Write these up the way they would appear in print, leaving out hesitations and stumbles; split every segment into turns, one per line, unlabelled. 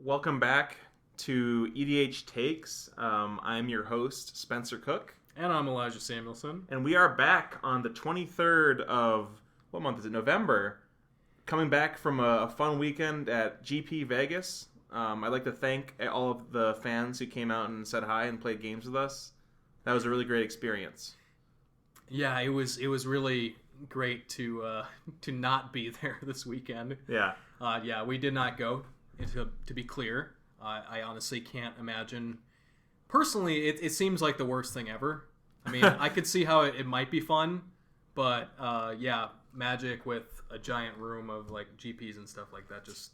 Welcome back to EDHTakes. I'm your host, Spencer Cook.
And I'm Elijah Samuelson.
And we are back on the 23rd of, what month is it? November. Coming back from a fun weekend at GP Vegas. I'd like to thank all of the fans who came out and said hi and played games with us. That was a really great experience.
Yeah, it was really great to not be there this weekend.
Yeah.
We did not go. To be clear, I honestly can't imagine. Personally, it seems like the worst thing ever. I mean, I could see how it might be fun, but Magic with a giant room of like GPs and stuff like that, just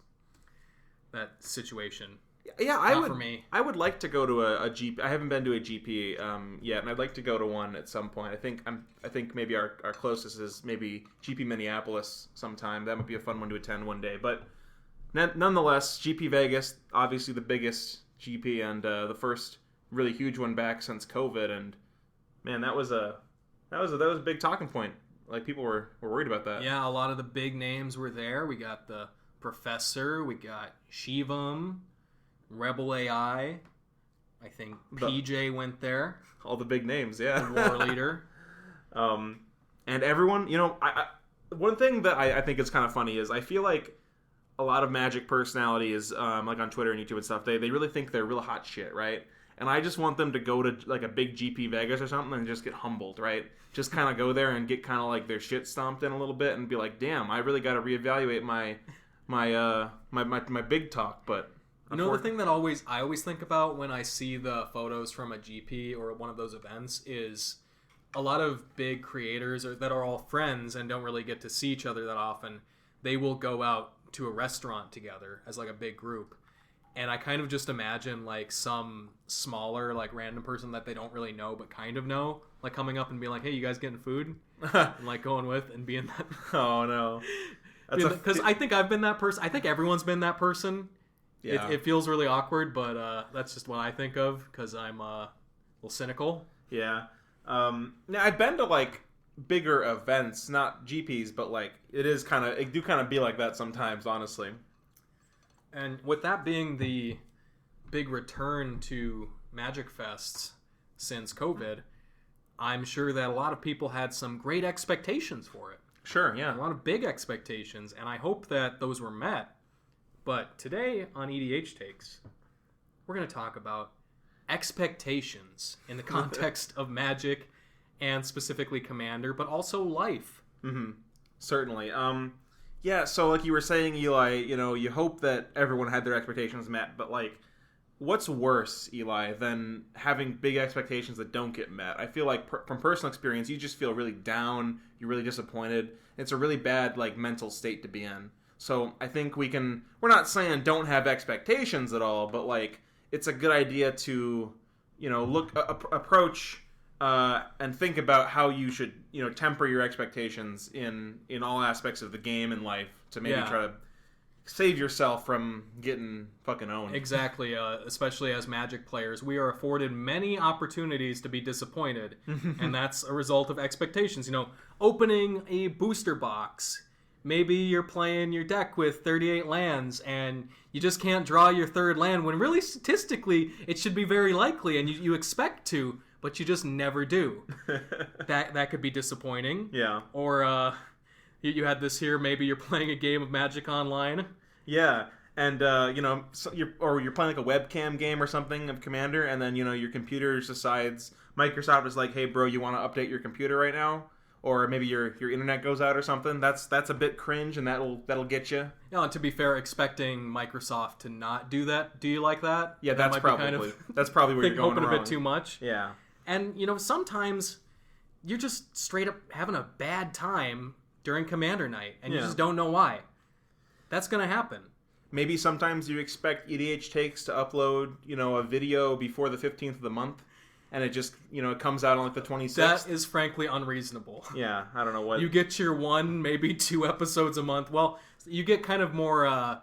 that situation.
Yeah,
for me.
I would like to go to a GP. I haven't been to a GP yet, and I'd like to go to one at some point. I think maybe our closest is maybe GP Minneapolis sometime. That might be a fun one to attend one day, but. Nonetheless, GP Vegas, obviously the biggest GP and the first really huge one back since COVID, and man, that was a big talking point. Like people were worried about that.
Yeah, a lot of the big names were there. We got the Professor, we got Shivam, Rebel AI. I think PJ went there.
All the big names, yeah.
The War Leader.
And everyone, one thing that I think is kind of funny is I feel like a lot of Magic personalities, like on Twitter and YouTube and stuff, they really think they're real hot shit, right? And I just want them to go to like a big GP Vegas or something and just get humbled, right? Just kind of go there and get kind of like their shit stomped in a little bit and be like, damn, I really got to reevaluate my big talk. But
the thing that I always think about when I see the photos from a GP or one of those events is a lot of big creators that are all friends and don't really get to see each other that often. They will go out to a restaurant together as like a big group, and I kind of just imagine like some smaller like random person that they don't really know but kind of know, like coming up and being like, hey, you guys getting food? And like going with and being that.
Oh no,
because I think I've been that person. I think everyone's been that person. Yeah. It feels really awkward, but that's just what I think of because I'm a little cynical.
Yeah. Now I've been to like bigger events, not GPs, but like it do kind of be like that sometimes, honestly.
And with that being the big return to Magic Fests since COVID, I'm sure that a lot of people had some great expectations for it.
Sure, yeah.
A lot of big expectations, and I hope that those were met. But today on EDHTakes, we're going to talk about expectations in the context of Magic and specifically Commander, but also life.
Mm-hmm. Certainly. So like you were saying, Eli, you hope that everyone had their expectations met, but like, what's worse, Eli, than having big expectations that don't get met? I feel like from personal experience, you just feel really down, you're really disappointed. It's a really bad like mental state to be in. So I think we're not saying don't have expectations at all, but like, it's a good idea to, approach and think about how you should, temper your expectations in all aspects of the game and life to maybe try to save yourself from getting fucking owned.
Exactly. Especially as Magic players, we are afforded many opportunities to be disappointed, and that's a result of expectations. Opening a booster box. Maybe you're playing your deck with 38 lands and you just can't draw your third land when really statistically it should be very likely and you expect to, but you just never do. That could be disappointing.
Yeah.
Or you had this here, maybe you're playing a game of Magic Online.
Yeah. And, you're playing like a webcam game or something of Commander, and then, your computer decides, Microsoft is like, hey, bro, you want to update your computer right now? Or maybe your internet goes out or something. That's a bit cringe, and that'll get you.
Yeah, and to be fair, expecting Microsoft to not do that. Do you like that?
Yeah, that's probably where you're going
hoping
wrong.
A bit too much.
Yeah.
And sometimes you're just straight up having a bad time during Commander night, and you just don't know why. That's gonna happen.
Maybe sometimes you expect EDHTakes to upload, a video before the 15th of the month. And it just, it comes out on like the 26th.
That is frankly unreasonable.
Yeah, I don't know what.
You get your 1, maybe 2 episodes a month. Well, you get kind of more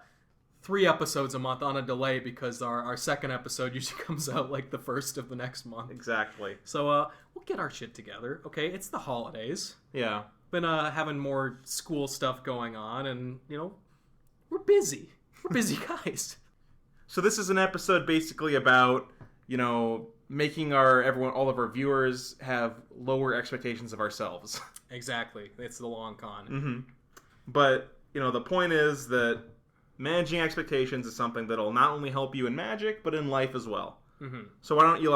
3 episodes a month on a delay because our second episode usually comes out like the first of the next month.
Exactly.
So we'll get our shit together. Okay, it's the holidays.
Yeah.
Been having more school stuff going on, and we're busy. We're busy guys.
So this is an episode basically about, making all of our viewers have lower expectations of ourselves.
Exactly. It's the long con.
Mm-hmm. But, the point is that managing expectations is something that'll not only help you in Magic, but in life as well.
Mm-hmm.
So why don't you,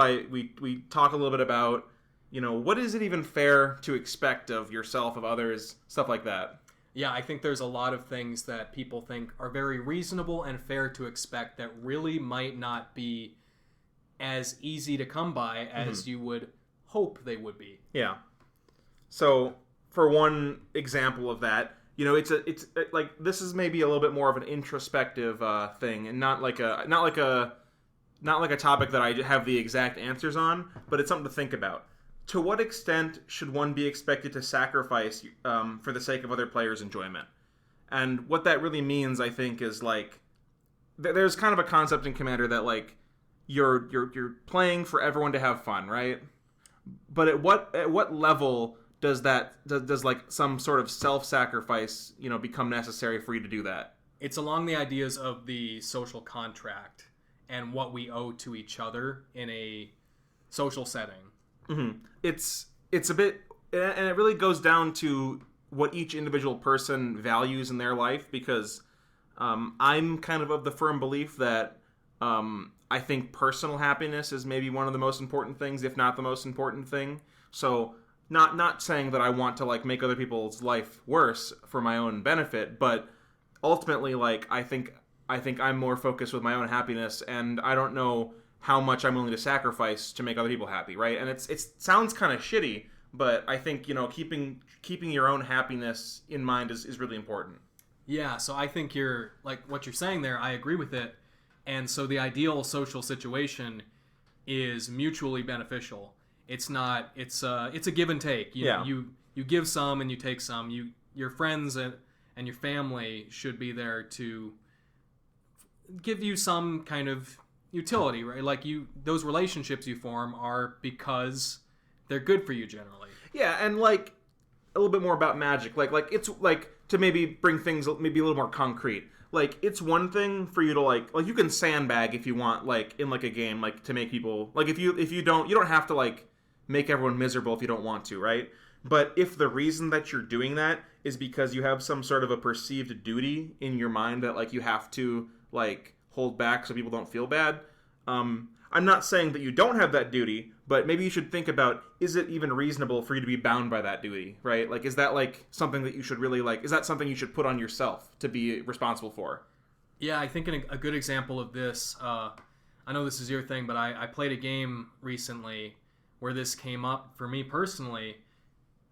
we talk a little bit about, what is it even fair to expect of yourself, of others, stuff like that.
Yeah, I think there's a lot of things that people think are very reasonable and fair to expect that really might not be as easy to come by as you would hope they would be.
Yeah. So, for one example of that, it's like this is maybe a little bit more of an introspective thing, and not like a topic that I have the exact answers on, but it's something to think about. To what extent should one be expected to sacrifice for the sake of other players' enjoyment? And what that really means, I think, is there's kind of a concept in Commander that you're playing for everyone to have fun, right? But at what level does some sort of self-sacrifice become necessary for you to do that?
It's along the ideas of the social contract and what we owe to each other in a social setting.
Mm-hmm. It's a bit, and it really goes down to what each individual person values in their life, because I'm kind of the firm belief that I think personal happiness is maybe one of the most important things, if not the most important thing. So not saying that I want to make other people's life worse for my own benefit, but ultimately I think I'm more focused with my own happiness, and I don't know how much I'm willing to sacrifice to make other people happy, right? And it sounds kind of shitty, but I think keeping your own happiness in mind is really important.
Yeah, so I think you're what you're saying there. I agree with it, and so the ideal social situation is mutually beneficial. It's not. It's a give and take. You give some and you take some. Your friends and your family should be there to give you some kind of utility, right? Those relationships you form are because they're good for you generally.
Yeah, and a little bit more about Magic. It's to maybe bring things maybe a little more concrete. It's one thing for you to you can sandbag if you want, in a game, to make people if you don't have to make everyone miserable if you don't want to, right? But if the reason that you're doing that is because you have some sort of a perceived duty in your mind that you have to hold back so people don't feel bad, I'm not saying that you don't have that duty, but maybe you should think about, is it even reasonable for you to be bound by that duty, right? Is that something that you should really is that something you should put on yourself to be responsible for?
Yeah, I think a good example of this, I know this is your thing, but I played a game recently where this came up for me personally,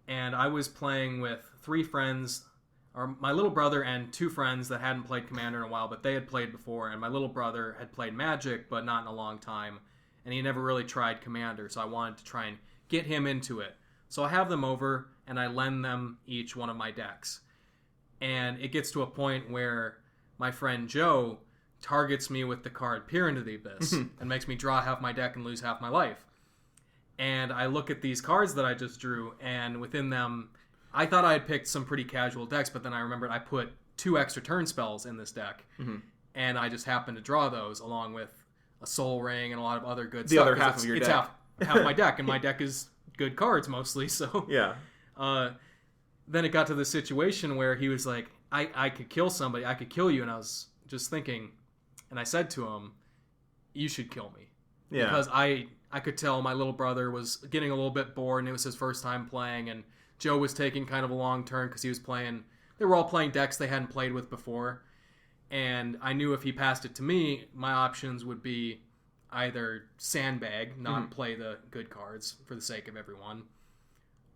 and I was playing with 3 friends, or my little brother and 2 friends that hadn't played Commander in a while, but they had played before, and my little brother had played Magic, but not in a long time, and he never really tried Commander, so I wanted to try and get him into it. So I have them over, and I lend them each one of my decks. And it gets to a point where my friend Joe targets me with the card Peer into the Abyss, and makes me draw half my deck and lose half my life. And I look at these cards that I just drew, and within them, I thought I had picked some pretty casual decks, but then I remembered I put 2 extra turn spells in this deck, and I just happened to draw those along with a Soul Ring and a lot of other good stuff.
The other half of your deck.
It's half my deck, and my deck is good cards mostly, so...
Yeah.
Then it got to the situation where he was like, I could kill somebody, I could kill you, and I was just thinking, and I said to him, you should kill me.
Yeah.
Because I could tell my little brother was getting a little bit bored, and it was his first time playing, and Joe was taking kind of a long turn because he was playing... They were all playing decks they hadn't played with before, and I knew if he passed it to me, my options would be either sandbag, not play the good cards for the sake of everyone,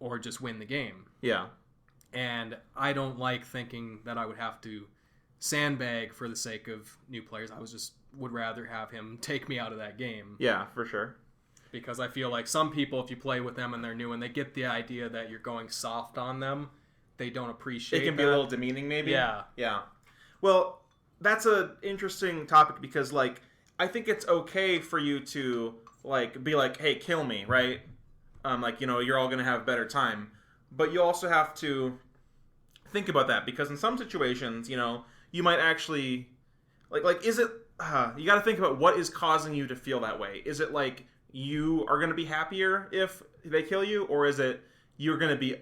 or just win the game.
Yeah.
And I don't like thinking that I would have to sandbag for the sake of new players. Would rather have him take me out of that game.
Yeah, for sure.
Because I feel like some people, if you play with them and they're new and they get the idea that you're going soft on them, they don't appreciate it.
It can be a little demeaning, maybe?
Yeah.
Yeah. Well, that's an interesting topic because, I think it's okay for you to, be like, hey, kill me, right? You're all going to have a better time. But you also have to think about that because in some situations, you might actually... is it... you got to think about what is causing you to feel that way. Is it like you are going to be happier if they kill you, or is it you're going to be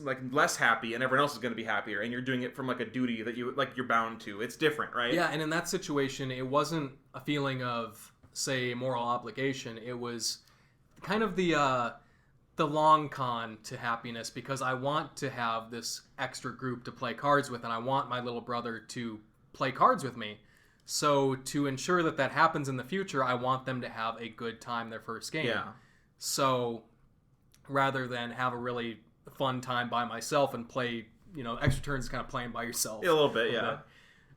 like less happy and everyone else is going to be happier, and you're doing it from like a duty that you're bound to? It's different, right?
Yeah, and in that situation, it wasn't a feeling of, say, moral obligation. It was kind of the long con to happiness, because I want to have this extra group to play cards with, and I want my little brother to play cards with me. So to ensure that that happens in the future, I want them to have a good time their first game.
Yeah.
So rather than have a really fun time by myself and play, extra turns kind of playing by yourself.
Yeah, a little bit, yeah.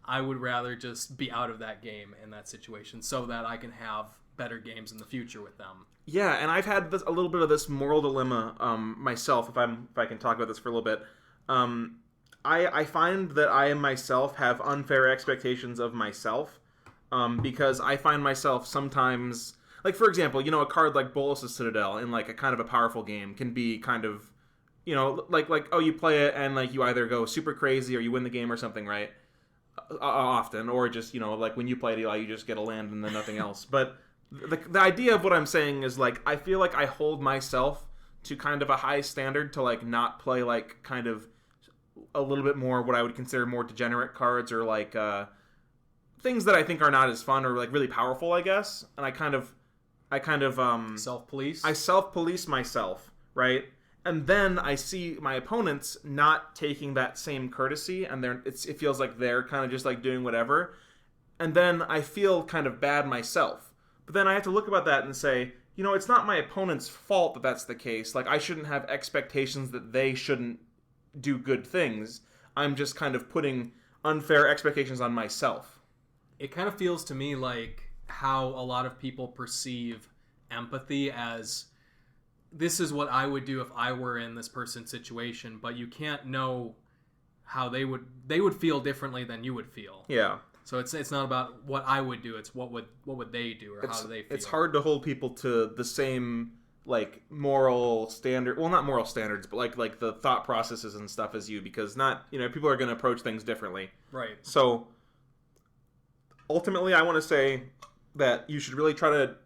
I would rather just be out of that game in that situation so that I can have better games in the future with them.
Yeah, and I've had a little bit of this moral dilemma myself, if I can talk about this for a little bit. I find that I myself have unfair expectations of myself, because I find myself sometimes, like, for example, a card like Bolas's Citadel in like a kind of a powerful game can be kind of, like oh, you play it and like you either go super crazy or you win the game or something, right? Often, or just like when you play it, Eli, you just get a land and then nothing else. But the idea of what I'm saying is, like, I feel like I hold myself to kind of a high standard to like not play like kind of a little bit more what I would consider more degenerate cards, or like things that I think are not as fun or like really powerful, I guess. And I kind of
self-police.
I self-police myself, right? And then I see my opponents not taking that same courtesy, and it feels like they're kind of just like doing whatever. And then I feel kind of bad myself. But then I have to look about that and say, it's not my opponent's fault that that's the case. Like, I shouldn't have expectations that they shouldn't do good things. I'm just kind of putting unfair expectations on myself.
It kind of feels to me like how a lot of people perceive empathy as, this is what I would do if I were in this person's situation, but you can't know how they would feel differently than you would feel.
Yeah.
So it's not about what I would do, it's what would they do, or how do they feel.
It's hard to hold people to the same like moral standard, well, not moral standards, but like the thought processes and stuff as you, because not, people are going to approach things differently.
Right.
So ultimately I want to say that you should really try to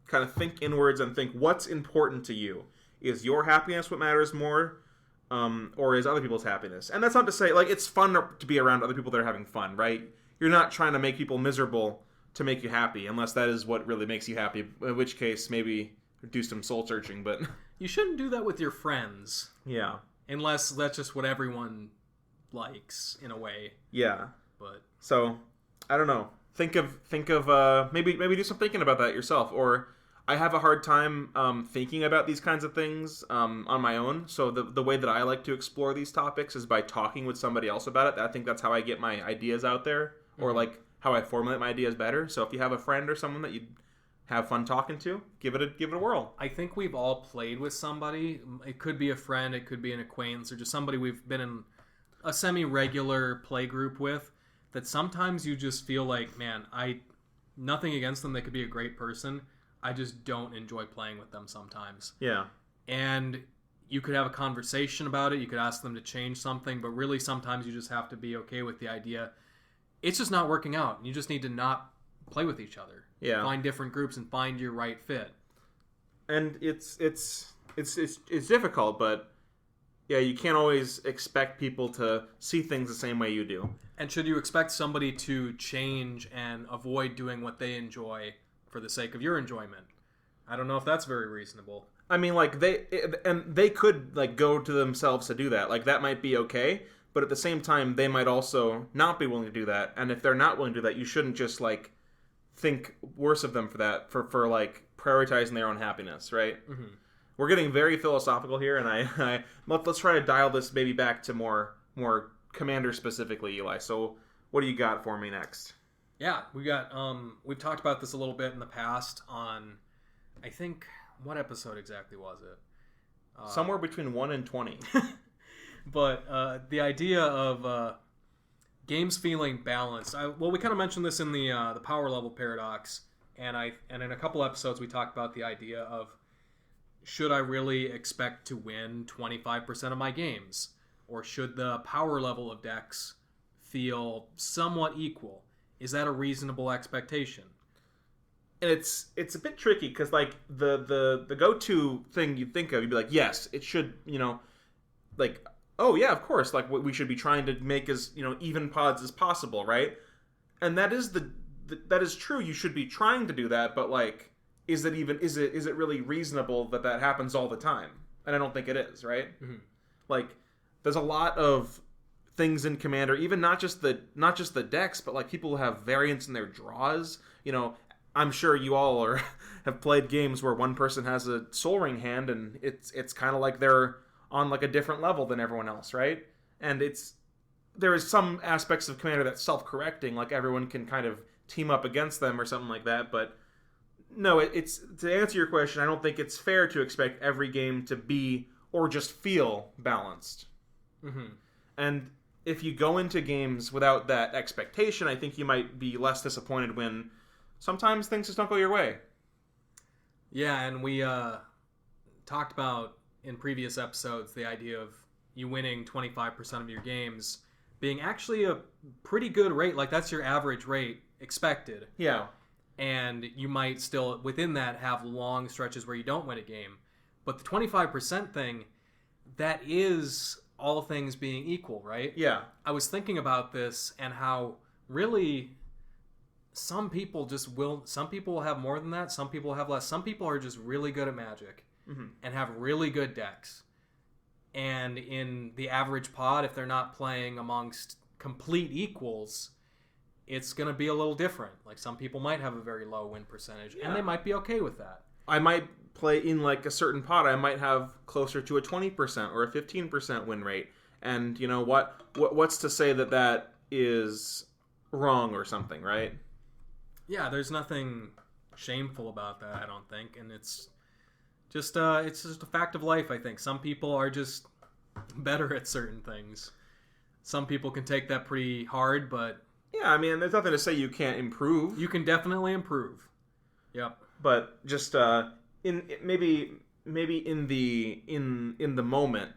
kind of think inwards and think what's important to you. Is your happiness what matters more, or is other people's happiness? And that's not to say, like, it's fun to be around other people that are having fun, right? You're not trying to make people miserable to make you happy, unless that is what really makes you happy, in which case maybe do some soul searching. But
you shouldn't do that with your friends.
Yeah.
Unless that's just what everyone likes, in a way.
Yeah.
But
so I don't know. Think of maybe do some thinking about that yourself. Or I have a hard time thinking about these kinds of things on my own. So the way that I like to explore these topics is by talking with somebody else about it. I think that's how I get my ideas out there, or like how I formulate my ideas better. So if you have a friend or someone that you have fun talking to, give it a whirl.
I think we've all played with somebody. It could be a friend, it could be an acquaintance, or just somebody we've been in a semi-regular play group with, that sometimes you just feel like, man, nothing against them, they could be a great person, I just don't enjoy playing with them sometimes.
Yeah.
And you could have a conversation about it, you could ask them to change something, but really sometimes you just have to be okay with the idea it's just not working out. You just need to not play with each other.
Yeah.
Find different groups and find your right fit.
And it's difficult, but yeah, you can't always expect people to see things the same way you do.
And should you expect somebody to change and avoid doing what they enjoy for the sake of your enjoyment? I don't know if that's very reasonable.
I mean, like, they could like go to themselves to do that. Like, that might be okay, but at the same time, they might also not be willing to do that. And if they're not willing to do that, you shouldn't just like think worse of them for that, for like prioritizing their own happiness, right? Mm-hmm. We're getting very philosophical here, and let's try to dial this maybe back to more Commander specifically, Eli. So what do you got for me next?
Yeah, we've talked about this a little bit in the past on, I think, what episode exactly was it?
Somewhere between 1 and 20.
But the idea of games feeling balanced. We kind of mentioned this in the power level paradox, and in a couple episodes we talked about the idea of, should I really expect to win 25% of my games? Or should the power level of decks feel somewhat equal? Is that a reasonable expectation?
And it's a bit tricky because like the go-to thing you'd think of, you'd be like, yes, it should, like, oh yeah, of course, like we should be trying to make as even pods as possible, right? And that is that is true. You should be trying to do that, but like, is it really reasonable that happens all the time? And I don't think it is, right?
Mm-hmm.
Like, there's a lot of things in Commander, even not just the decks, but like people who have variants in their draws. I'm sure you all have played games where one person has a Soul Ring hand, and it's kind of like they're on like a different level than everyone else, right? And there is some aspects of Commander that's self-correcting, like everyone can kind of team up against them or something like that. But no, it's to answer your question, I don't think it's fair to expect every game to be or just feel balanced.
Mm-hmm.
And if you go into games without that expectation, I think you might be less disappointed when sometimes things just don't go your way.
Yeah, and we talked about in previous episodes the idea of you winning 25% of your games being actually a pretty good rate. Like, that's your average rate expected.
Yeah.
And you might still, within that, have long stretches where you don't win a game. But the 25% thing, that is all things being equal, right?
Yeah.
I was thinking about this and how really some people will have more than that, some people have less. Some people are just really good at Magic and have really good decks. And in the average pod, if they're not playing amongst complete equals, it's going to be a little different. Like, some people might have a very low win percentage, and they might be okay with that.
I might play in like a certain pod, I might have closer to a 20% or a 15% win rate. And you know what's to say that is wrong or something, right?
Yeah, there's nothing shameful about that, I don't think. And it's just a fact of life, I think. Some people are just better at certain things. Some people can take that pretty hard, but
yeah, I mean, there's nothing to say you can't improve.
You can definitely improve. Yep.
But just maybe in the moment,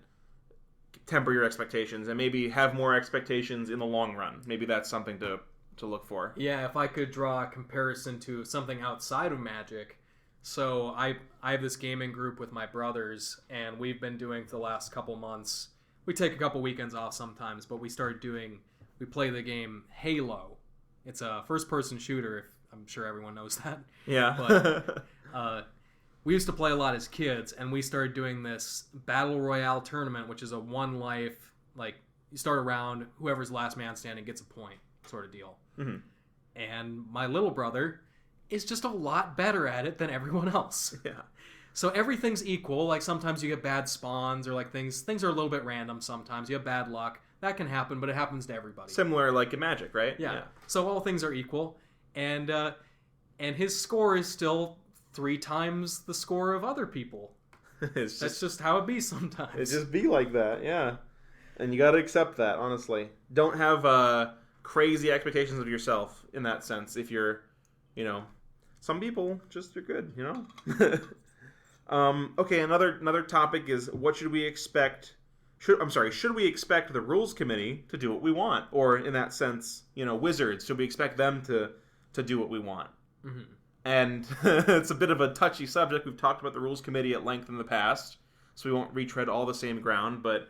temper your expectations and maybe have more expectations in the long run. Maybe that's something to look for.
Yeah, if I could draw a comparison to something outside of Magic. So I have this gaming group with my brothers, and we've been doing for the last couple months. We take a couple weekends off sometimes, but we play the game Halo. It's a first-person shooter. I'm sure everyone knows that.
Yeah.
But we used to play a lot as kids, and we started doing this Battle Royale tournament, which is a one life, like, you start a round, whoever's last man standing gets a point sort of deal.
Mm-hmm.
And my little brother is just a lot better at it than everyone else.
Yeah.
So everything's equal. Like, sometimes you get bad spawns, or like things are a little bit random sometimes. You have bad luck. That can happen, but it happens to everybody.
Similar like in Magic, right?
Yeah. So all things are equal. And his score is still 3 times the score of other people. That's just how it be sometimes.
It just be like that, yeah. And you got to accept that, honestly. Don't have crazy expectations of yourself in that sense. If you're, some people just are good, Okay, another topic is what should we expect? Should we expect the rules committee to do what we want, or in that sense, Wizards? Should we expect them to do what we want?
Mm-hmm.
And it's a bit of a touchy subject. We've talked about the rules committee at length in the past, so we won't retread all the same ground. But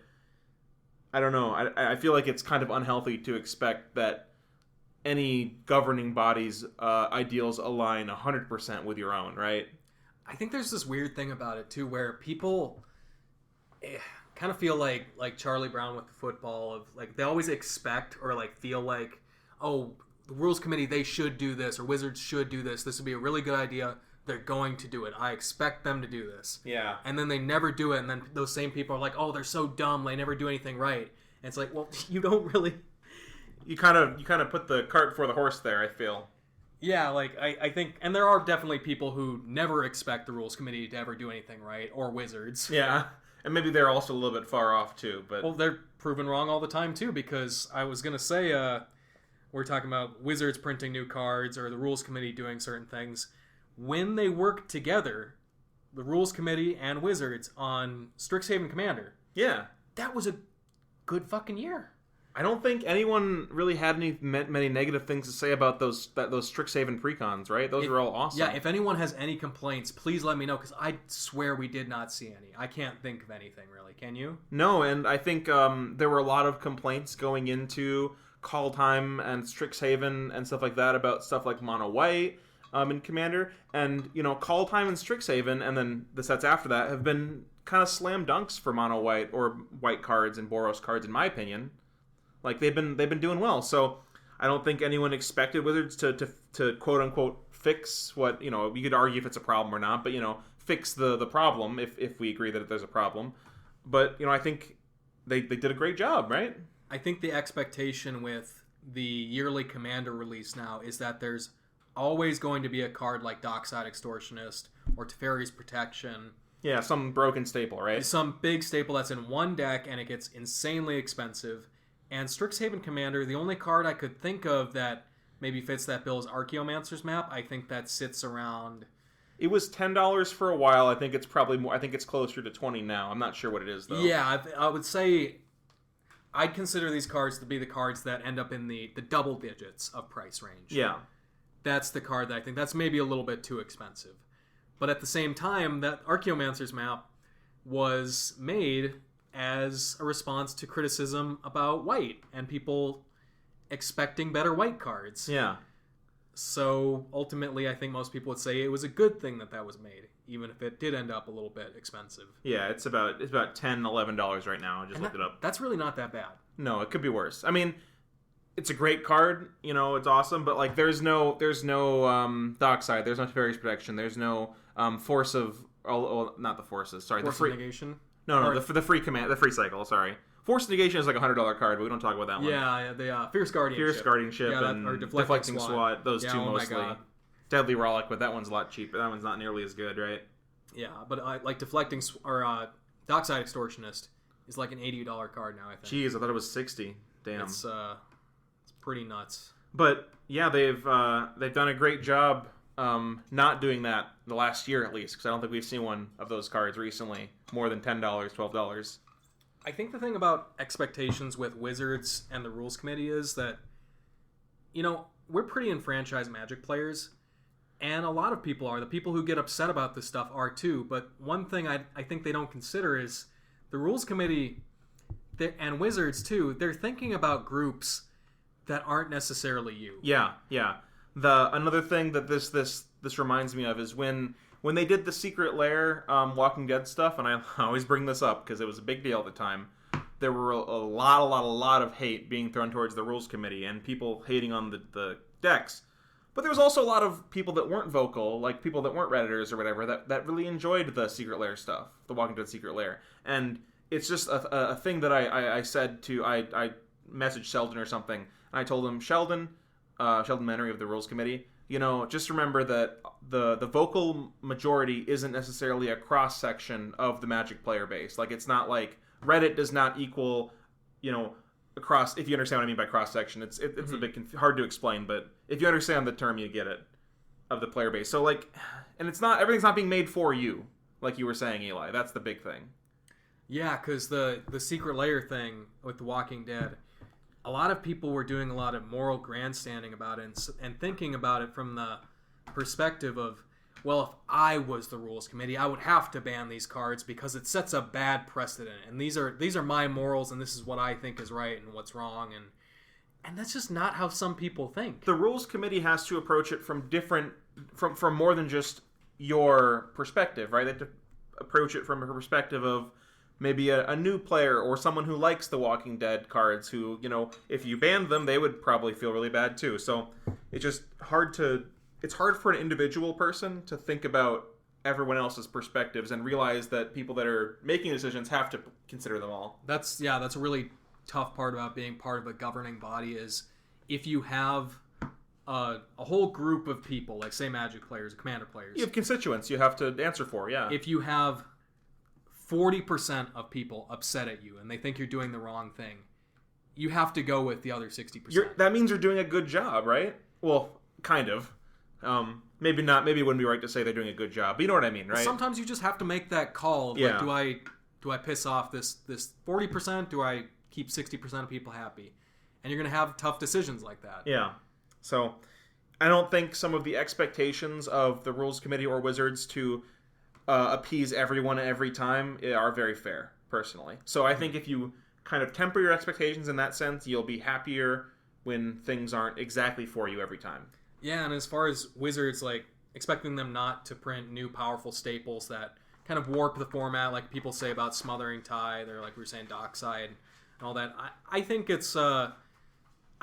I don't know. I feel like it's kind of unhealthy to expect that any governing body's ideals align 100% with your own, right?
I think there's this weird thing about it too, where people kind of feel like Charlie Brown with the football, of like they always expect or like feel like, oh, the rules committee, they should do this, or Wizards should do this. This would be a really good idea. They're going to do it. I expect them to do this.
Yeah.
And then they never do it, and then those same people are like, oh, they're so dumb. They never do anything right. And it's like, well, you don't really.
You kind of put the cart before the horse there, I feel.
Yeah, like, I think, and there are definitely people who never expect the rules committee to ever do anything right, or Wizards.
Yeah, and maybe they're also a little bit far off, too, but...
Well, they're proven wrong all the time, too, because I was going to say, we're talking about Wizards printing new cards, or the rules committee doing certain things. When they work together, the rules committee and Wizards, on Strixhaven Commander...
Yeah.
That was a good fucking year.
I don't think anyone really had many negative things to say about those Strixhaven precons, right? Those were all awesome.
Yeah, if anyone has any complaints, please let me know, because I swear we did not see any. I can't think of anything, really. Can you?
No, and I think there were a lot of complaints going into Call Time and Strixhaven and stuff like that about stuff like Mono White in Commander. And, Call Time and Strixhaven, and then the sets after that, have been kind of slam dunks for Mono White or White cards and Boros cards, in my opinion. Like, they've been doing well, so I don't think anyone expected Wizards to quote unquote fix what, we could argue if it's a problem or not, but fix the problem if we agree that there's a problem. But I think they did a great job, right?
I think the expectation with the yearly Commander release now is that there's always going to be a card like Dockside Extortionist or Teferi's Protection.
Yeah, some broken staple, right?
Some big staple that's in one deck and it gets insanely expensive. And Strixhaven Commander, the only card I could think of that maybe fits that bill is Archaeomancer's Map. I think that sits around...
It was $10 for a while. I think it's probably more. I think it's closer to $20 now. I'm not sure what it is, though.
Yeah, I would say... I'd consider these cards to be the cards that end up in the double digits of price range.
Yeah.
That's the card that I think that's maybe a little bit too expensive. But at the same time, that Archaeomancer's Map was made as a response to criticism about white and people expecting better white cards.
Yeah.
So ultimately, I think most people would say it was a good thing that was made, even if it did end up a little bit expensive.
Yeah, it's about $10, $11 right now. I just looked it up.
That's really not that bad.
No, it could be worse. I mean, it's a great card. It's awesome, but like, there's no Dockside. There's no Teferi's Protection. There's no Force of not the Forces. Sorry,
Force
the free
of Negation.
No, the free command, the free cycle. Sorry, Force of Negation is like $100 card, but we don't talk about that one.
Yeah, the Fierce Guardianship.
And Deflecting Swat. Those two mostly. Deadly Rollick, but that one's a lot cheaper. That one's not nearly as good, right?
Yeah, but like Deflecting or Dockside Extortionist is like an $80 card now, I think.
Jeez, I thought it was $60. Damn,
it's pretty nuts.
But yeah, they've done a great job not doing that the last year at least, because I don't think we've seen one of those cards recently more than $10, $12.
I think the thing about expectations with Wizards and the Rules Committee is that, we're pretty enfranchised Magic players, and a lot of people are. The people who get upset about this stuff are too, but one thing I think they don't consider is the Rules Committee and Wizards too, they're thinking about groups that aren't necessarily you.
Yeah. Another thing that this reminds me of is when they did the Secret Lair Walking Dead stuff, and I always bring this up because it was a big deal at the time. There were a lot of hate being thrown towards the Rules Committee and people hating on the decks. But there was also a lot of people that weren't vocal, like people that weren't Redditors or whatever, that really enjoyed the Secret Lair stuff, the Walking Dead Secret Lair. And it's just a thing that I said to, I messaged Sheldon or something, and I told him, Sheldon Menery of the Rules Committee, just remember that the vocal majority isn't necessarily a cross-section of the Magic player base. Like, it's not like Reddit does not equal, across, if you understand what I mean by cross-section. It's a bit hard to explain, but if you understand the term, you get it, of the player base. So, like, and everything's not being made for you, like you were saying, Eli. That's the big thing.
Yeah, because the Secret Lair thing with The Walking Dead, a lot of people were doing a lot of moral grandstanding about it and thinking about it from the perspective of, well, if I was the Rules Committee, I would have to ban these cards because it sets a bad precedent, and these are my morals, and this is what I think is right and what's wrong, and that's just not how some people think.
The Rules Committee has to approach it from more than just your perspective, right? They have to approach it from a perspective of maybe a new player or someone who likes the Walking Dead cards who, if you banned them, they would probably feel really bad too. So it's just it's hard for an individual person to think about everyone else's perspectives and realize that people that are making decisions have to consider them all.
That's a really tough part about being part of a governing body is if you have a whole group of people, like say Magic players, Commander players.
You have constituents you have to answer for, yeah.
If you have 40% of people upset at you and they think you're doing the wrong thing, you have to go with the other 60%.
That means you're doing a good job, right? Well, kind of. Maybe not. Maybe it wouldn't be right to say they're doing a good job, but you know what I mean, right?
Sometimes you just have to make that call.
Yeah.
Like, do I piss off this 40%? Do I keep 60% of people happy. And you're going to have tough decisions like that.
Yeah. So I don't think some of the expectations of the rules committee or wizards to appease everyone every time are very fair, personally. So I think if you kind of temper your expectations in that sense, you'll be happier when things aren't exactly for you every time.
Yeah, and as far as wizards, like, expecting them not to print new powerful staples that kind of warp the format, like people say about Smothering Tide, or like we were saying Dockside and all that. I think it's I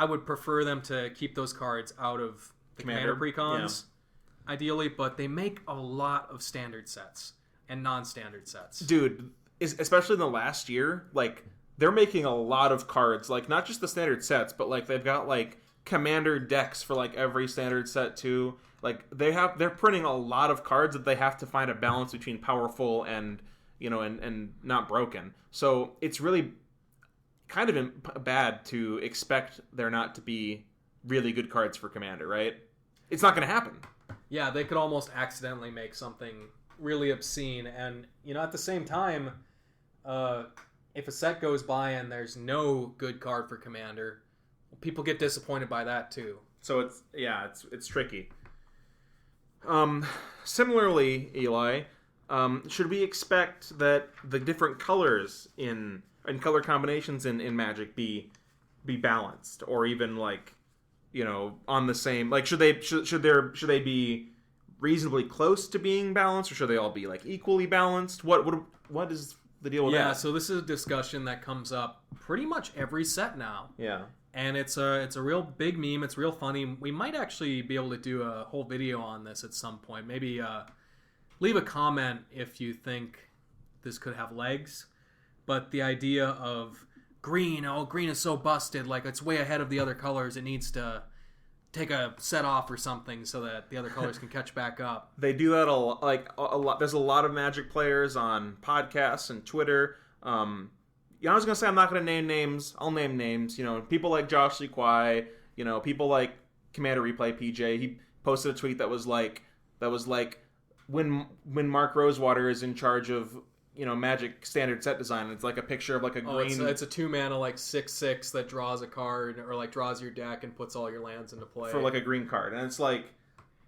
would prefer them to keep those cards out of the Commander precons, ideally, but they make a lot of standard sets and non-standard sets.
Dude, especially in the last year, like, they're making a lot of cards, like, not just the standard sets, but, like, they've got, like, Commander decks for, like, every standard set, too. Like, they're printing a lot of cards that they have to find a balance between powerful and, you know, and not broken. So it's really kind of bad to expect there not to be really good cards for Commander, right? It's not going to happen.
Yeah, they could almost accidentally make something really obscene. And, you know, at the same time, if a set goes by and there's no good card for Commander, people get disappointed by that, too.
So it's tricky. Similarly, Eli, should we expect that the different colors in color combinations in Magic be balanced, or even, like, you know, on the same, like, should they be reasonably close to being balanced, or should they all be, like, equally balanced? What is the deal with that?
Yeah, so this is a discussion that comes up pretty much every set now.
Yeah.
And it's a real big meme. It's real funny. We might actually be able to do a whole video on this at some point. Maybe leave a comment if you think this could have legs. But the idea of green is so busted, like it's way ahead of the other colors. It needs to take a set off or something so that the other colors can catch back up.
They do that a lot. There's a lot of Magic players on podcasts and Twitter. I was going to say I'm not going to name names. I'll name names. You know, people like Josh Lee Kwai, you know, people like Commander Replay PJ. He posted a tweet that was like when Mark Rosewater is in charge of, you know, Magic standard set design. It's like a picture of like a green.
It's a 2-mana like 6/6 that draws a card, or like draws your deck and puts all your lands into play
for like a green card. And it's like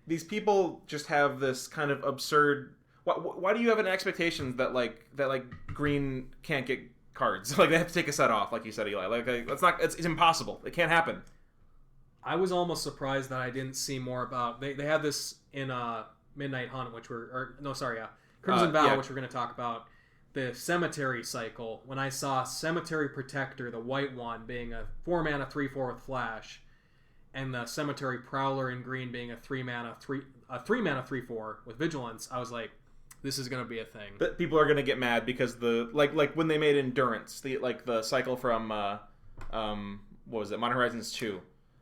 these people just have this kind of absurd. Why do you have an expectation that green can't get cards? Like, they have to take a set off, like you said, Eli. Like that's not. It's impossible. It can't happen.
I was almost surprised that I didn't see more about. They had this in Midnight Hunt, Crimson Vow, which we're going to talk about. The Cemetery cycle. When I saw Cemetery Protector, the white one, being a 4-mana 3/4 with flash, and the Cemetery Prowler in green being a 3-mana 3/4 with vigilance, I was like, this is going to be a thing.
But people are going to get mad because the like when they made Endurance, the cycle from what was it, Modern Horizons 2.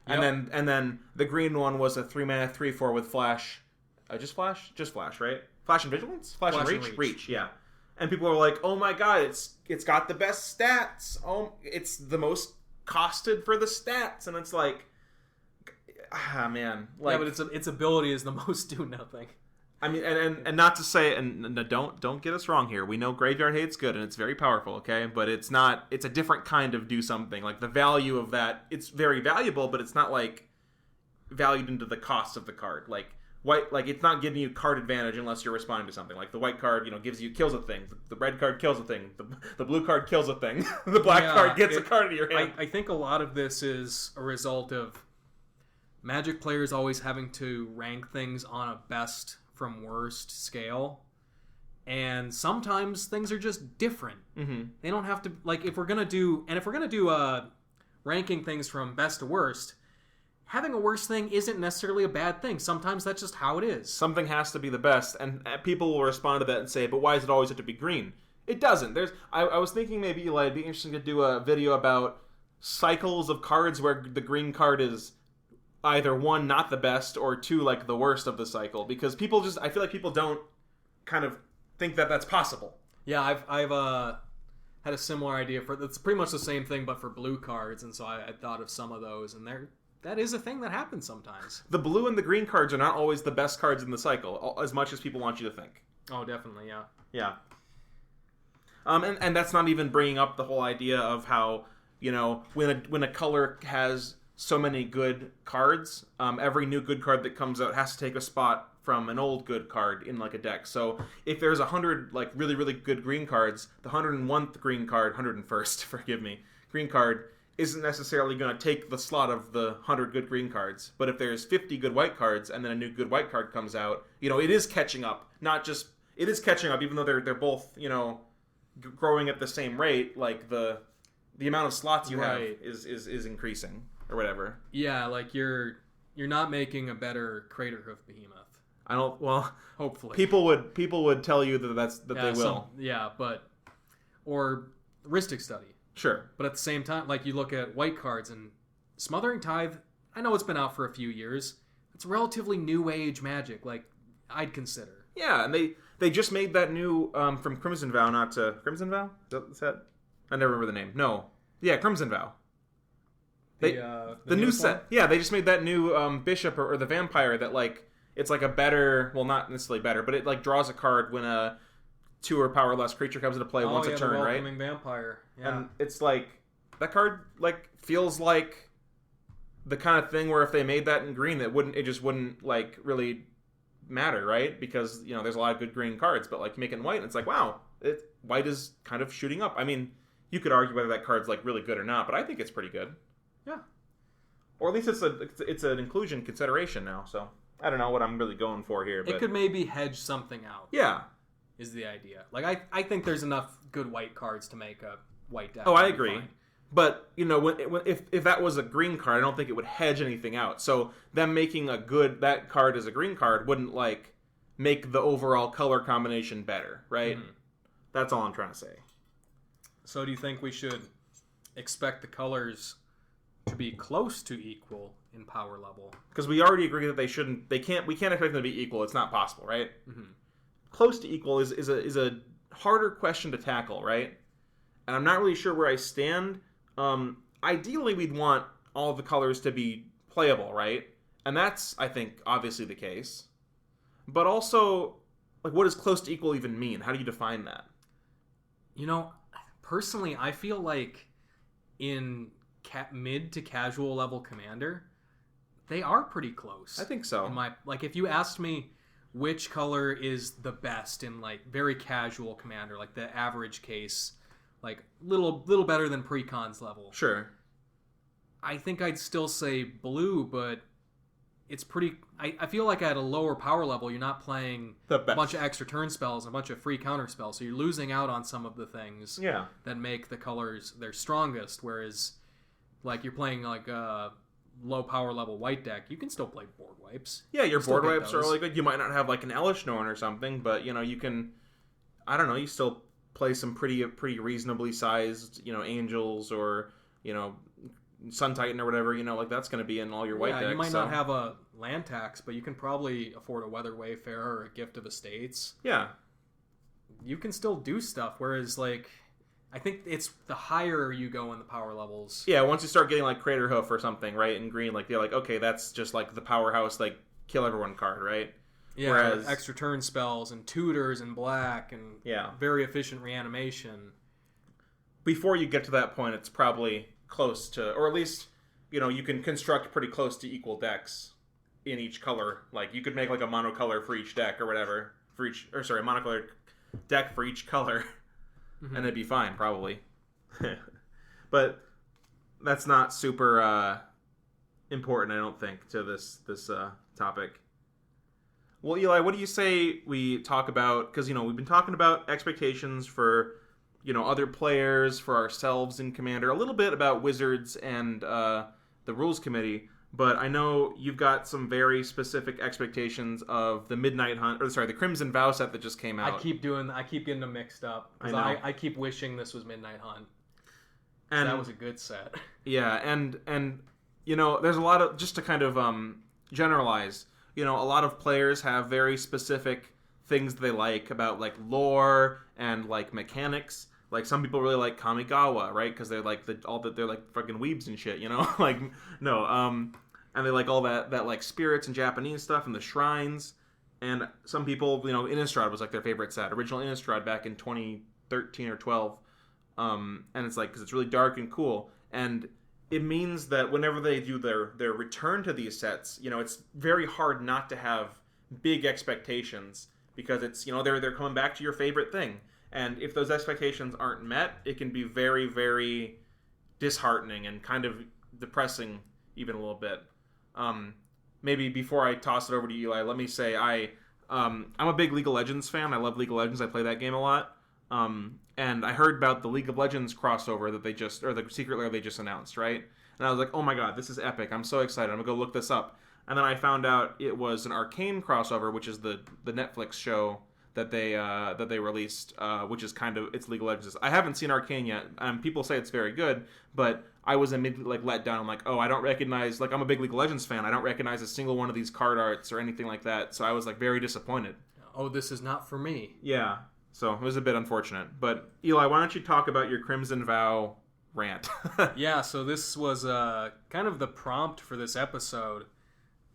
Yep.
And then the green one was a 3-mana 3/4 with flash. Just flash, right? Flash and vigilance? Flash and reach, yeah. And people are like, "Oh my god, it's got the best stats. Oh, it's the most costed for the stats." And it's like, man, like,
yeah, but its ability is the most do nothing.
I mean, and not to say, and don't get us wrong here. We know Graveyard Hate's good and it's very powerful, okay? But it's not. It's a different kind of do something. Like, the value of that, it's very valuable, but it's not like valued into the cost of the card. Like, white, like, it's not giving you card advantage unless you're responding to something. Like, the white card, you know, kills a thing. The red card kills a thing. The blue card kills a thing. The black card gets a card into your hand.
I think a lot of this is a result of Magic players always having to rank things on a best from worst scale, and sometimes things are just different.
Mm-hmm.
They don't have to, like, if we're gonna do ranking things from best to worst, having a worst thing isn't necessarily a bad thing. Sometimes that's just how it is.
Something has to be the best, and people will respond to that and say, "But why does it always have to be green?" It doesn't. I was thinking maybe, Eli, it'd be interesting to do a video about cycles of cards where the green card is either 1, not the best, or 2, like, the worst of the cycle, because I feel like people don't kind of think that that's possible.
Yeah, I've had a similar idea for, it's pretty much the same thing but for blue cards, and so I thought of some of those, and that is a thing that happens sometimes.
The blue and the green cards are not always the best cards in the cycle, as much as people want you to think.
Oh, definitely, yeah.
Yeah. And that's not even bringing up the whole idea of how, when a color has so many good cards, every new good card that comes out has to take a spot from an old good card in like a deck. So if there's 100 like really really good green cards, the 101st green card, 101st, forgive me, green card isn't necessarily going to take the slot of the 100 good green cards. But if there's 50 good white cards and then a new good white card comes out, it is catching up. It is catching up, even though they're both growing at the same rate. Like the amount of slots you have is increasing or whatever.
Yeah, like you're not making a better Crater Hoof Behemoth.
I don't. Well,
hopefully
people would tell you that they will.
Or Rhystic Study.
Sure.
But at the same time, like you look at white cards and Smothering Tithe, I know it's been out for a few years. It's relatively new age Magic, like I'd consider.
Yeah, and they just made that new from Crimson Vow, not to Crimson Vow? Is that I never remember the name. No. Yeah, Crimson Vow. The new set. Yeah, they just made that new bishop or the vampire that like it's like a better, well not necessarily better, but it like draws a card when a 2 or power less creature comes into play once a turn,
the
right?
Welcoming Vampire. Yeah.
And it's like that card like feels like the kind of thing where if they made that in green, it just wouldn't like really matter, right? Because there's a lot of good green cards, but like you make it in white, and it's like wow, white is kind of shooting up. I mean, you could argue whether that card's like really good or not, but I think it's pretty good.
Yeah.
Or at least it's an inclusion consideration now. So I don't know what I'm really going for here. But
it could maybe hedge something out.
Yeah.
Is the idea. Like, I think there's enough good white cards to make a white deck.
Oh, I agree. Fine. But, if that was a green card, I don't think it would hedge anything out. So them making that card as a green card wouldn't, like, make the overall color combination better, right? Mm-hmm. That's all I'm trying to say.
So do you think we should expect the colors to be close to equal in power level?
Because we already agree that we can't expect them to be equal. It's not possible, right? Mm-hmm. Close to equal is a harder question to tackle, right? And I'm not really sure where I stand. Ideally, we'd want all of the colors to be playable, right? And that's, I think, obviously the case. But also, like, what does close to equal even mean? How do you define that?
Personally, I feel like in mid to casual level Commander, they are pretty close.
I think so.
If you asked me which color is the best in like very casual Commander, like the average case, like little better than Precon's level.
Sure.
I think I'd still say blue, but it's pretty. I feel like at a lower power level, you're not playing a bunch of extra turn spells and a bunch of free counter spells, so you're losing out on some of the things that make the colors their strongest. Whereas, like you're playing like a low power level white deck, you can still play board wipes.
Yeah, your board wipes are really good. You might not have like an Elish Norn or something, but you can. I don't know. You still play some pretty reasonably sized angels or Sun Titan or whatever. Like that's going to be in all your white decks.
You might not have a land tax, but you can probably afford a Weather Wayfarer or a Gift of Estates.
Yeah,
you can still do stuff. Whereas like, I think it's the higher you go in the power levels.
Yeah, once you start getting like Crater Hoof or something, right, in green, like they're like, okay, that's just like the powerhouse, like kill everyone card, right?
Yeah, whereas extra turn spells and tutors in black and very efficient reanimation.
Before you get to that point, it's probably close to, or at least you can construct pretty close to equal decks in each color. Like you could make like a monocolor for each deck or whatever monocolored deck for each color. Mm-hmm. And it'd be fine, probably. But that's not super important, I don't think, to this topic. Well, Eli, what do you say we talk about? Because, we've been talking about expectations for, other players, for ourselves in Commander, a little bit about Wizards and the Rules Committee. But I know you've got some very specific expectations of the the Crimson Vow set that just came out.
I keep getting them mixed up. I keep wishing this was Midnight Hunt. And that was a good set.
Yeah, and there's a lot of, just to kind of generalize, a lot of players have very specific things they like about like lore and like mechanics. Like some people really like Kamigawa, right? Because they're like they're like fucking weebs and shit, like no, and they like all that like spirits and Japanese stuff and the shrines. And some people, Innistrad was like their favorite set, original Innistrad back in 2013 or 12. And it's like because it's really dark and cool. and it means that whenever they do their return to these sets, it's very hard not to have big expectations, because it's, they're coming back to your favorite thing. And if those expectations aren't met, it can be very, very disheartening and kind of depressing even a little bit. Maybe before I toss it over to Eli, let me say I'm a big League of Legends fan. I love League of Legends. I play that game a lot. And I heard about the League of Legends crossover that the Secret Lair they just announced, right? And I was like, oh my god, this is epic. I'm so excited. I'm going to go look this up. And then I found out it was an Arcane crossover, which is the Netflix show that they released, which is kind of, it's League of Legends. I haven't seen Arcane yet. People say it's very good, but I was immediately let down. I'm like, oh, I don't recognize, I'm a big League of Legends fan. I don't recognize a single one of these card arts or anything like that. So I was very disappointed.
Oh, this is not for me.
Yeah. So it was a bit unfortunate. But Eli, why don't you talk about your Crimson Vow rant?
Yeah, so this was kind of the prompt for this episode.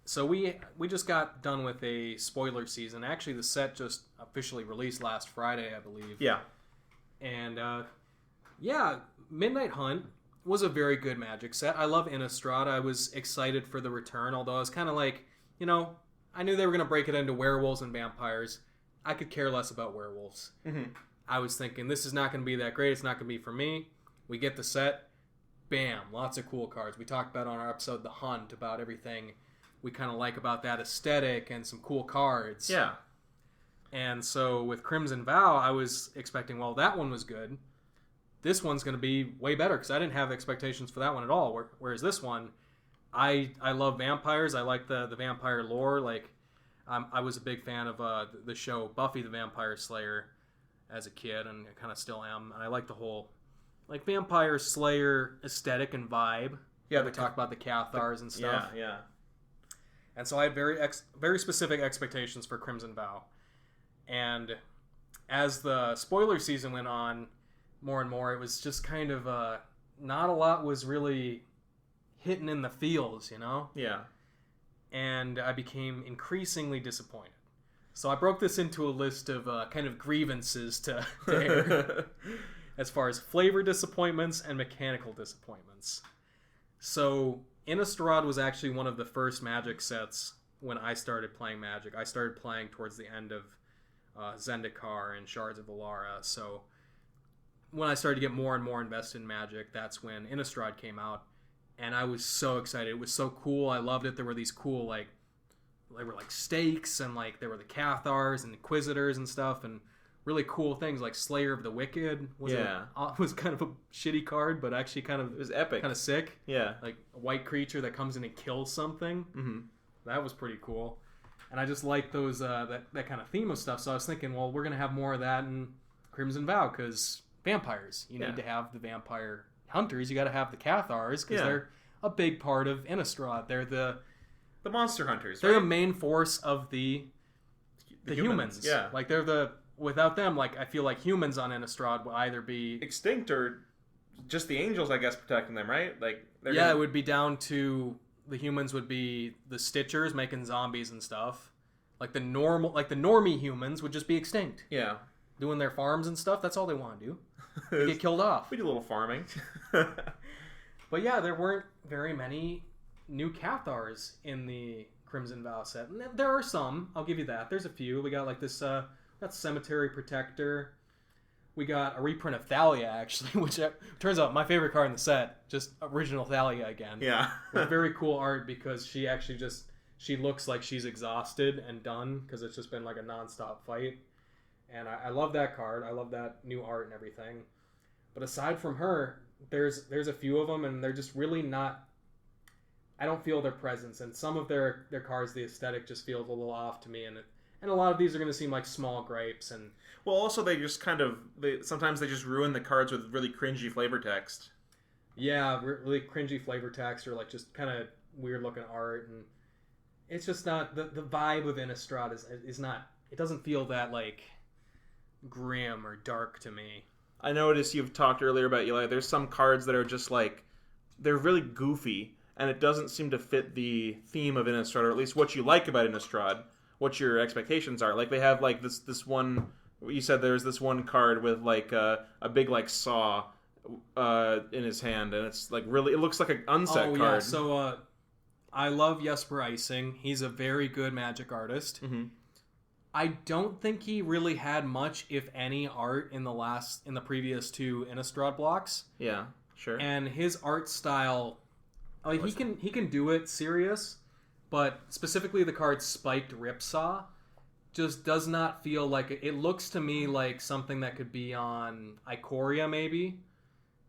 So we just got done with a spoiler season. Actually, the set just officially released last Friday, I believe.
Yeah.
And Midnight Hunt was a very good Magic set. I love Innistrad. I was excited for the return, although I was kind of I knew they were going to break it into werewolves and vampires. I could care less about werewolves.
Mm-hmm.
I was thinking, this is not going to be that great. It's not going to be for me. We get the set. Bam. Lots of cool cards. We talked about on our episode, The Hunt, about everything we kind of like about that aesthetic and some cool cards.
Yeah.
And so with Crimson Vow, I was expecting, well, that one was good. This one's going to be way better, because I didn't have expectations for that one at all. Whereas this one, I love vampires. I like the vampire lore. I was a big fan of the show Buffy the Vampire Slayer as a kid, and I kind of still am. And I like the whole Vampire Slayer aesthetic and vibe.
Yeah,
we talk about the Cathars and stuff.
Yeah.
And so I had very specific expectations for Crimson Vow. And as the spoiler season went on, more and more, it was just kind of not a lot was really hitting in the feels,
Yeah.
And I became increasingly disappointed. So I broke this into a list of kind of grievances to air as far as flavor disappointments and mechanical disappointments. So Innistrad was actually one of the first Magic sets when I started playing Magic. I started playing towards the end of Zendikar and Shards of Alara. So when I started to get more and more invested in Magic, that's when Innistrad came out. And I was so excited. It was so cool. I loved it. There were these cool, they were stakes, and there were the Cathars and Inquisitors and stuff, and really cool things like Slayer of the Wicked was kind of a shitty card, but actually it
was epic,
kind of sick.
Yeah,
a white creature that comes in and kills something.
Mm-hmm.
That was pretty cool, and I just like those that kind of theme of stuff. So I was thinking, well, we're gonna have more of that in Crimson Vow, because vampires. You need to have the vampire hunters. You got to have the Cathars, because they're a big part of Innistrad. They're the
monster hunters.
They're the main force of the humans.
Yeah,
they're without them, I feel like humans on Innistrad will either be
extinct or just the angels, I guess, protecting them, right?
It would be down to the humans would be the Stitchers making zombies and stuff. The normie humans would just be extinct.
Yeah,
doing their farms and stuff. That's all they want to do. They get killed off.
We do a little farming.
But yeah, there weren't very many new Cathars in the Crimson Vow set. And there are some, I'll give you that. There's a few. We got this got Cemetery Protector. We got a reprint of Thalia, actually, which turns out my favorite card in the set. Just original Thalia again.
Yeah.
With very cool art, because she actually she looks like she's exhausted and done, because it's just been a non-stop fight. And I love that card. I love that new art and everything. But aside from her, there's a few of them, and they're just really not... I don't feel their presence. And some of their cards, the aesthetic just feels a little off to me. And a lot of these are going to seem like small gripes. And
well, also they just sometimes they just ruin the cards with really cringy flavor text.
Yeah, really cringy flavor text, or just kind of weird looking art. And it's just not... The vibe of Innistrad is not... It doesn't feel that, grim or dark to me.
I noticed you've talked earlier about Eli. There's some cards that are just they're really goofy, and it doesn't seem to fit the theme of Innistrad, or at least what you like about Innistrad, what your expectations are. They have this one. You said there's this one card with a big saw, in his hand, and it's like really, it looks like an unset card.
Yeah. So I love Jesper Icing. He's a very good Magic artist.
Mm-hmm.
I don't think he really had much, if any, art in the previous 2 Innistrad blocks.
Yeah, sure.
And his art style, like he can do it serious, but specifically the card Spiked Ripsaw just does not feel like it looks to me like something that could be on Ikoria maybe,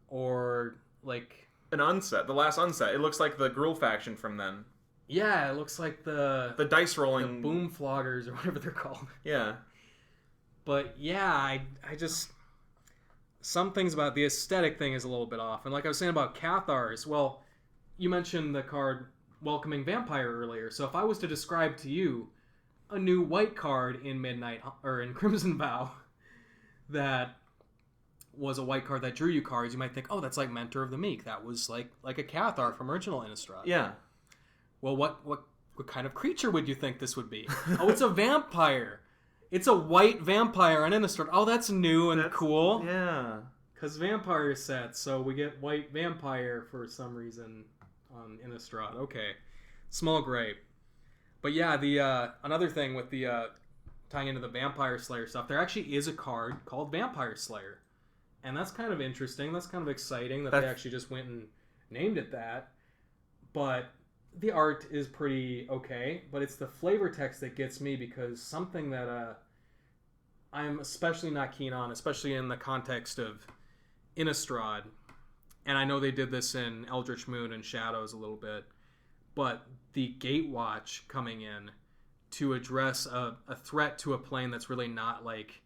or like
an unset, the last unset. It looks like the Gruul faction from then.
Yeah, it looks like the
dice rolling,
the boom floggers or whatever they're called.
Yeah,
but yeah, I just, some things about the aesthetic thing is a little bit off. And like I was saying about Cathars, well, you mentioned the card Welcoming Vampire earlier. So if I was to describe to you a new white card in Crimson Vow that was a white card that drew you cards, you might think, oh, that's like Mentor of the Meek. That was like a Cathar from original Innistrad.
Yeah.
Well, what kind of creature would you think this would be? Oh, it's a vampire. It's a white vampire on Innistrad. Oh, that's new and cool.
Yeah.
Because vampire set, so we get white vampire for some reason on Innistrad. Okay. Small grape. But yeah, the another thing with the tying into the Vampire Slayer stuff, there actually is a card called Vampire Slayer. And that's kind of interesting. That's kind of exciting that they actually just went and named it that. But the art is pretty okay, but it's the flavor text that gets me, because something that I'm especially not keen on, especially in the context of Innistrad, and I know they did this in Eldritch Moon and Shadows a little bit, but the Gatewatch coming in to address a threat to a plane that's really not like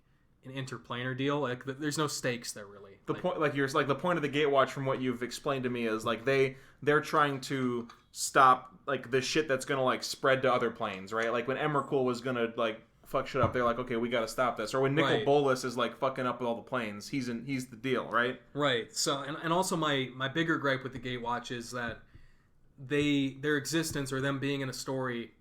an interplanar deal. Like there's no stakes there really.
The point, the point of the Gatewatch, from what you've explained to me, is like they're trying to stop like the shit that's gonna like spread to other planes, right? Like when Emrakul was gonna like fuck shit up, they're like, okay, we gotta stop this. Or when Nicol Bolas is like fucking up with all the planes, he's the deal, right?
Right. So and also my bigger gripe with the Gatewatch is that their existence, or them being in a story,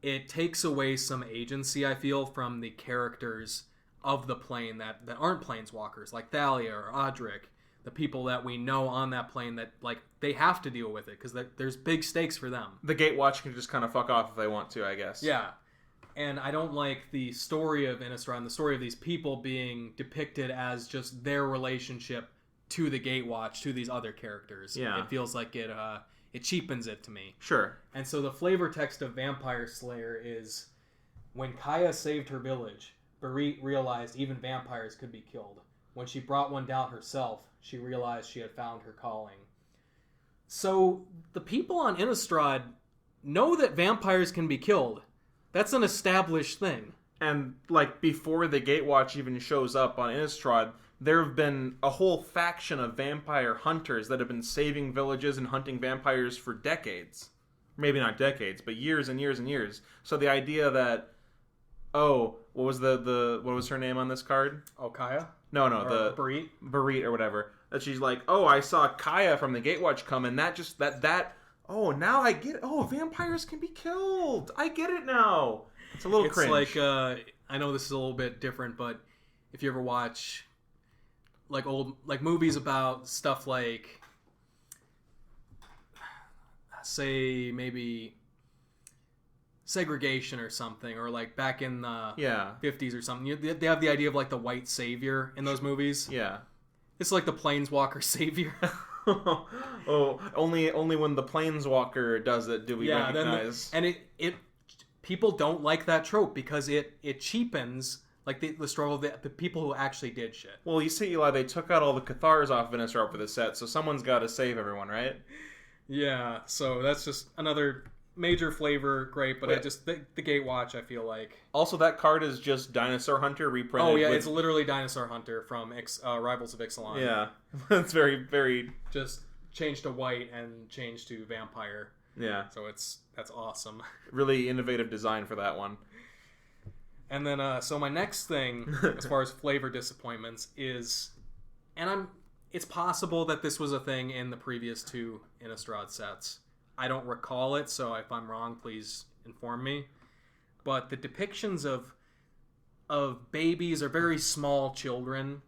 it takes away some agency, I feel, from the characters of the plane that aren't planeswalkers, like Thalia or Odric, the people that we know on that plane that like they have to deal with it because there's big stakes for them.
The Gatewatch can just kind of fuck off if they want to, I guess.
Yeah. And I don't like the story of Innistrad and the story of these people being depicted as just their relationship to the Gatewatch, to these other characters.
Yeah.
It feels like it cheapens it to me.
Sure.
And so the flavor text of Vampire Slayer is, when Kaya saved her village, Barit realized even vampires could be killed. When she brought one down herself, she realized she had found her calling. So the people on Innistrad know that vampires can be killed. That's an established thing.
And like before the Gatewatch even shows up on Innistrad, there have been a whole faction of vampire hunters that have been saving villages and hunting vampires for decades. Maybe not decades, but years and years and years. So the idea that, what was what was her name on this card?
Oh, Kaya?
No,
or Barit?
Barit or whatever. That she's like, I saw Kaya from the Gatewatch come, and that now I get it. Oh, vampires can be killed. I get it now. It's a little cringe.
It's like, I know this is a little bit different, but if you ever watch like old movies about stuff like, say maybe segregation or something, or like back in the 50s or something, they have the idea of like the white savior in those movies.
Yeah.
It's like the planeswalker savior.
Only when the planeswalker does it do we recognize.
And it people don't like that trope because it cheapens like the struggle of the people who actually did shit.
Well, you see, Eli, they took out all the Cathars off Innistrad for the set, so someone's got to save everyone, right?
Yeah, so that's just another major flavor grape, but the Gatewatch, I feel like.
Also, that card is just Dinosaur Hunter reprinted.
Oh yeah, it's literally Dinosaur Hunter from Rivals of Ixalan.
Yeah, it's very, very...
Just changed to white and changed to vampire.
Yeah.
So that's awesome.
Really innovative design for that one.
And then, so my next thing, as far as flavor disappointments, is, and it's possible that this was a thing in the previous 2 Innistrad sets. I don't recall it, so if I'm wrong, please inform me. But the depictions of babies or very small children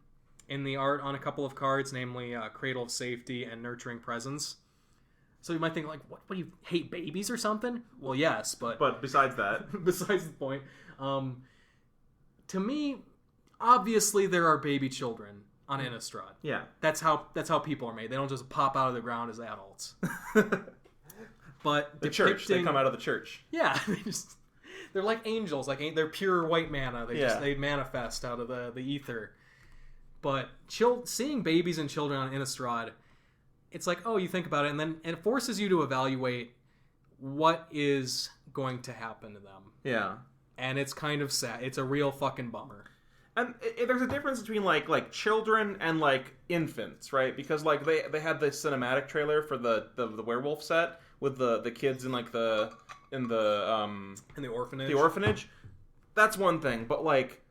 in the art on a couple of cards, namely Cradle of Safety and Nurturing Presence. So you might think, like, what do you hate babies or something? Well, yes,
But besides that...
besides the point, to me, obviously there are baby children on Innistrad.
Yeah.
That's how people are made. They don't just pop out of the ground as adults. But
the church, they come out of the church.
Yeah, they're like angels, like they're pure white mana. They manifest out of the ether. But seeing babies and children on Innistrad, it's like, oh, you think about it, and then it forces you to evaluate what is going to happen to them.
Yeah.
And it's kind of sad. It's a real fucking bummer.
And there's a difference between like children and like infants, right? Because like they had the cinematic trailer for the werewolf set with the kids in like in the orphanage. The orphanage. That's one thing, but like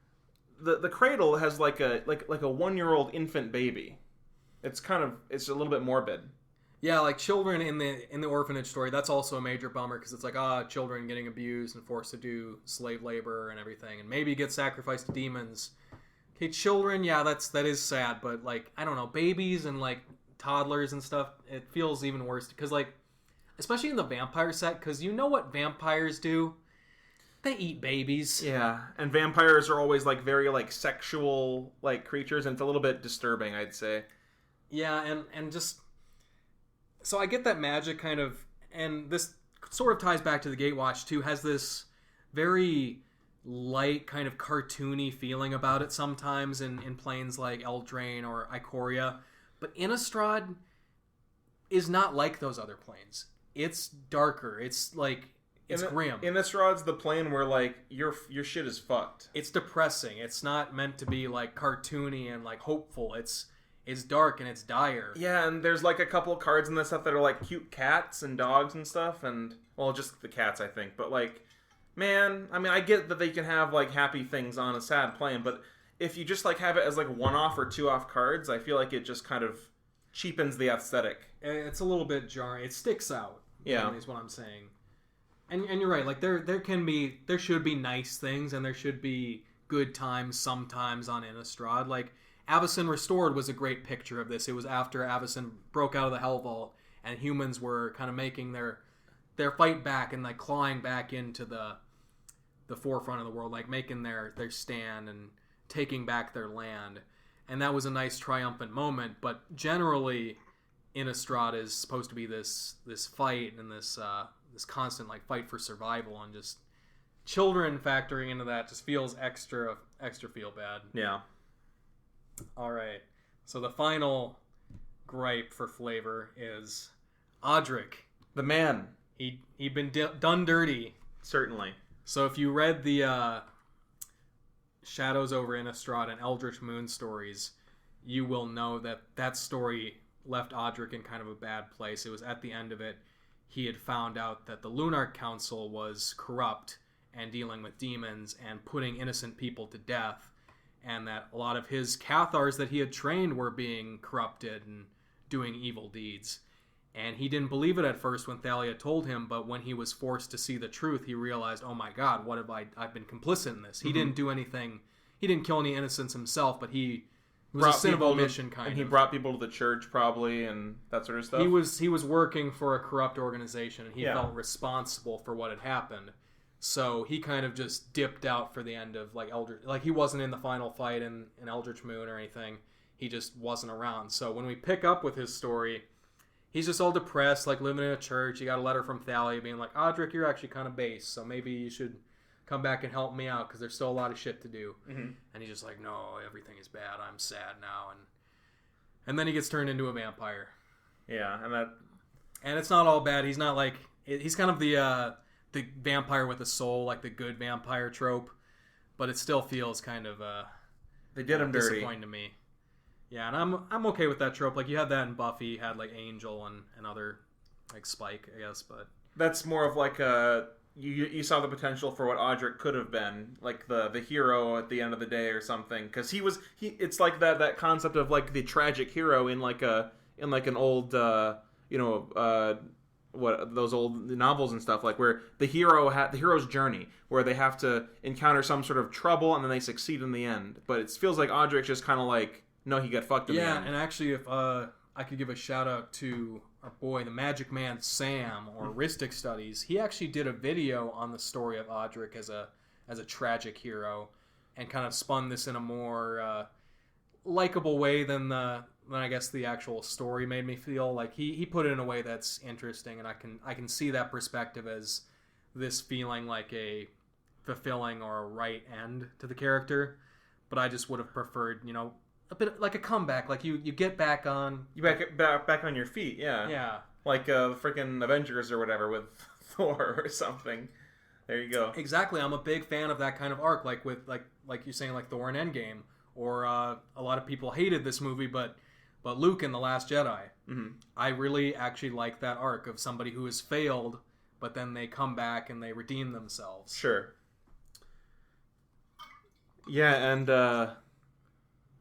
the cradle has like a 1-year-old infant baby. It's a little bit morbid.
Yeah, like children in the orphanage story, that's also a major bummer because it's like, children getting abused and forced to do slave labor and everything, and maybe get sacrificed to demons. Okay, children, yeah, that is sad, but like, I don't know, babies and like toddlers and stuff, it feels even worse because like, especially in the vampire set, because you know what vampires do? They eat babies.
Yeah, and vampires are always like very like sexual like creatures, and it's a little bit disturbing, I'd say.
Yeah, and just... So I get that magic kind of... And this sort of ties back to the Gatewatch, too. Has this very light, kind of cartoony feeling about it sometimes in planes like Eldraine or Ikoria. But Innistrad is not like those other planes. It's darker. It's like... It's grim.
Innistrad's the plane where, like, your shit is fucked.
It's depressing. It's not meant to be, like, cartoony and, like, hopeful. It's dark and it's dire.
Yeah, and there's like a couple of cards in this stuff that are like cute cats and dogs and stuff, and well, just the cats, I think. But like, man, I mean, I get that they can have like happy things on a sad plane, but if you just like have it as like 1-off or 2-off cards, I feel like it just kind of cheapens the aesthetic.
It's a little bit jarring. It sticks out.
Yeah,
is what I'm saying. And you're right. Like there should be nice things and there should be good times sometimes on Innistrad. Like Avacyn Restored was a great picture of this. It was after Avacyn broke out of the Hell Vault and humans were kind of making their fight back and like clawing back into the forefront of the world, like making their stand and taking back their land. And that was a nice triumphant moment. But generally, Innistrad is supposed to be this fight and this constant like fight for survival, and just children factoring into that just feels extra feel bad.
Yeah.
All right. So the final gripe for flavor is Odric.
The man.
He'd been done dirty.
Certainly.
So if you read the Shadows over Innistrad and Eldritch Moon stories, you will know that story left Odric in kind of a bad place. It was at the end of it, he had found out that the Lunarch Council was corrupt and dealing with demons and putting innocent people to death, and that a lot of his Cathars that he had trained were being corrupted and doing evil deeds. And he didn't believe it at first when Thalia told him, but when he was forced to see the truth, he realized, oh my god, what have I've been complicit in this. He didn't do anything, he didn't kill any innocents himself, but it was a sin of omission kind of.
And he brought people to the church probably and that sort of stuff.
He was working for a corrupt organization, and he felt responsible for what had happened. So he kind of just dipped out for the end of like Eldritch. Like he wasn't in the final fight in Eldritch Moon or anything. He just wasn't around. So when we pick up with his story, he's just all depressed, like living in a church. He got a letter from Thalia being like, Odric, you're actually kind of base, so maybe you should come back and help me out because there's still a lot of shit to do. Mm-hmm. And he's just like, no, everything is bad. I'm sad now. And then he gets turned into a vampire.
Yeah,
and it's not all bad. He's not like, he's kind of the vampire with a soul, like the good vampire trope, but it still feels kind of
they did him dirty.
Disappointing to me. Yeah, and I'm okay with that trope. Like you had that in Buffy, you had like Angel and other like Spike, I guess, but
that's more of like you saw the potential for what Odric could have been, like the hero at the end of the day or something, because it's like that concept of like the tragic hero in an old what those old novels and stuff, like where the hero's journey, where they have to encounter some sort of trouble and then they succeed in the end. But it feels like Odric just kind of like No, he got fucked in the end.
And actually, if I could give a shout out to our boy, the Magic Man Sam, or Ristic Studies, he actually did a video on the story of Odric as a tragic hero, and kind of spun this in a more likable way than I guess the actual story made me feel. Like he put it in a way that's interesting, and I can see that perspective as this feeling like a fulfilling or a right end to the character. But I just would have preferred, a bit like a comeback, like you get back on
back on your feet, yeah.
Yeah.
Like freaking Avengers or whatever with Thor or something. There you go.
Exactly. I'm a big fan of that kind of arc, like with like you're saying, like Thor in Endgame, or a lot of people hated this movie, but Luke in The Last Jedi.
Mm-hmm.
I really actually like that arc of somebody who has failed, but then they come back and they redeem themselves.
Sure. Yeah, and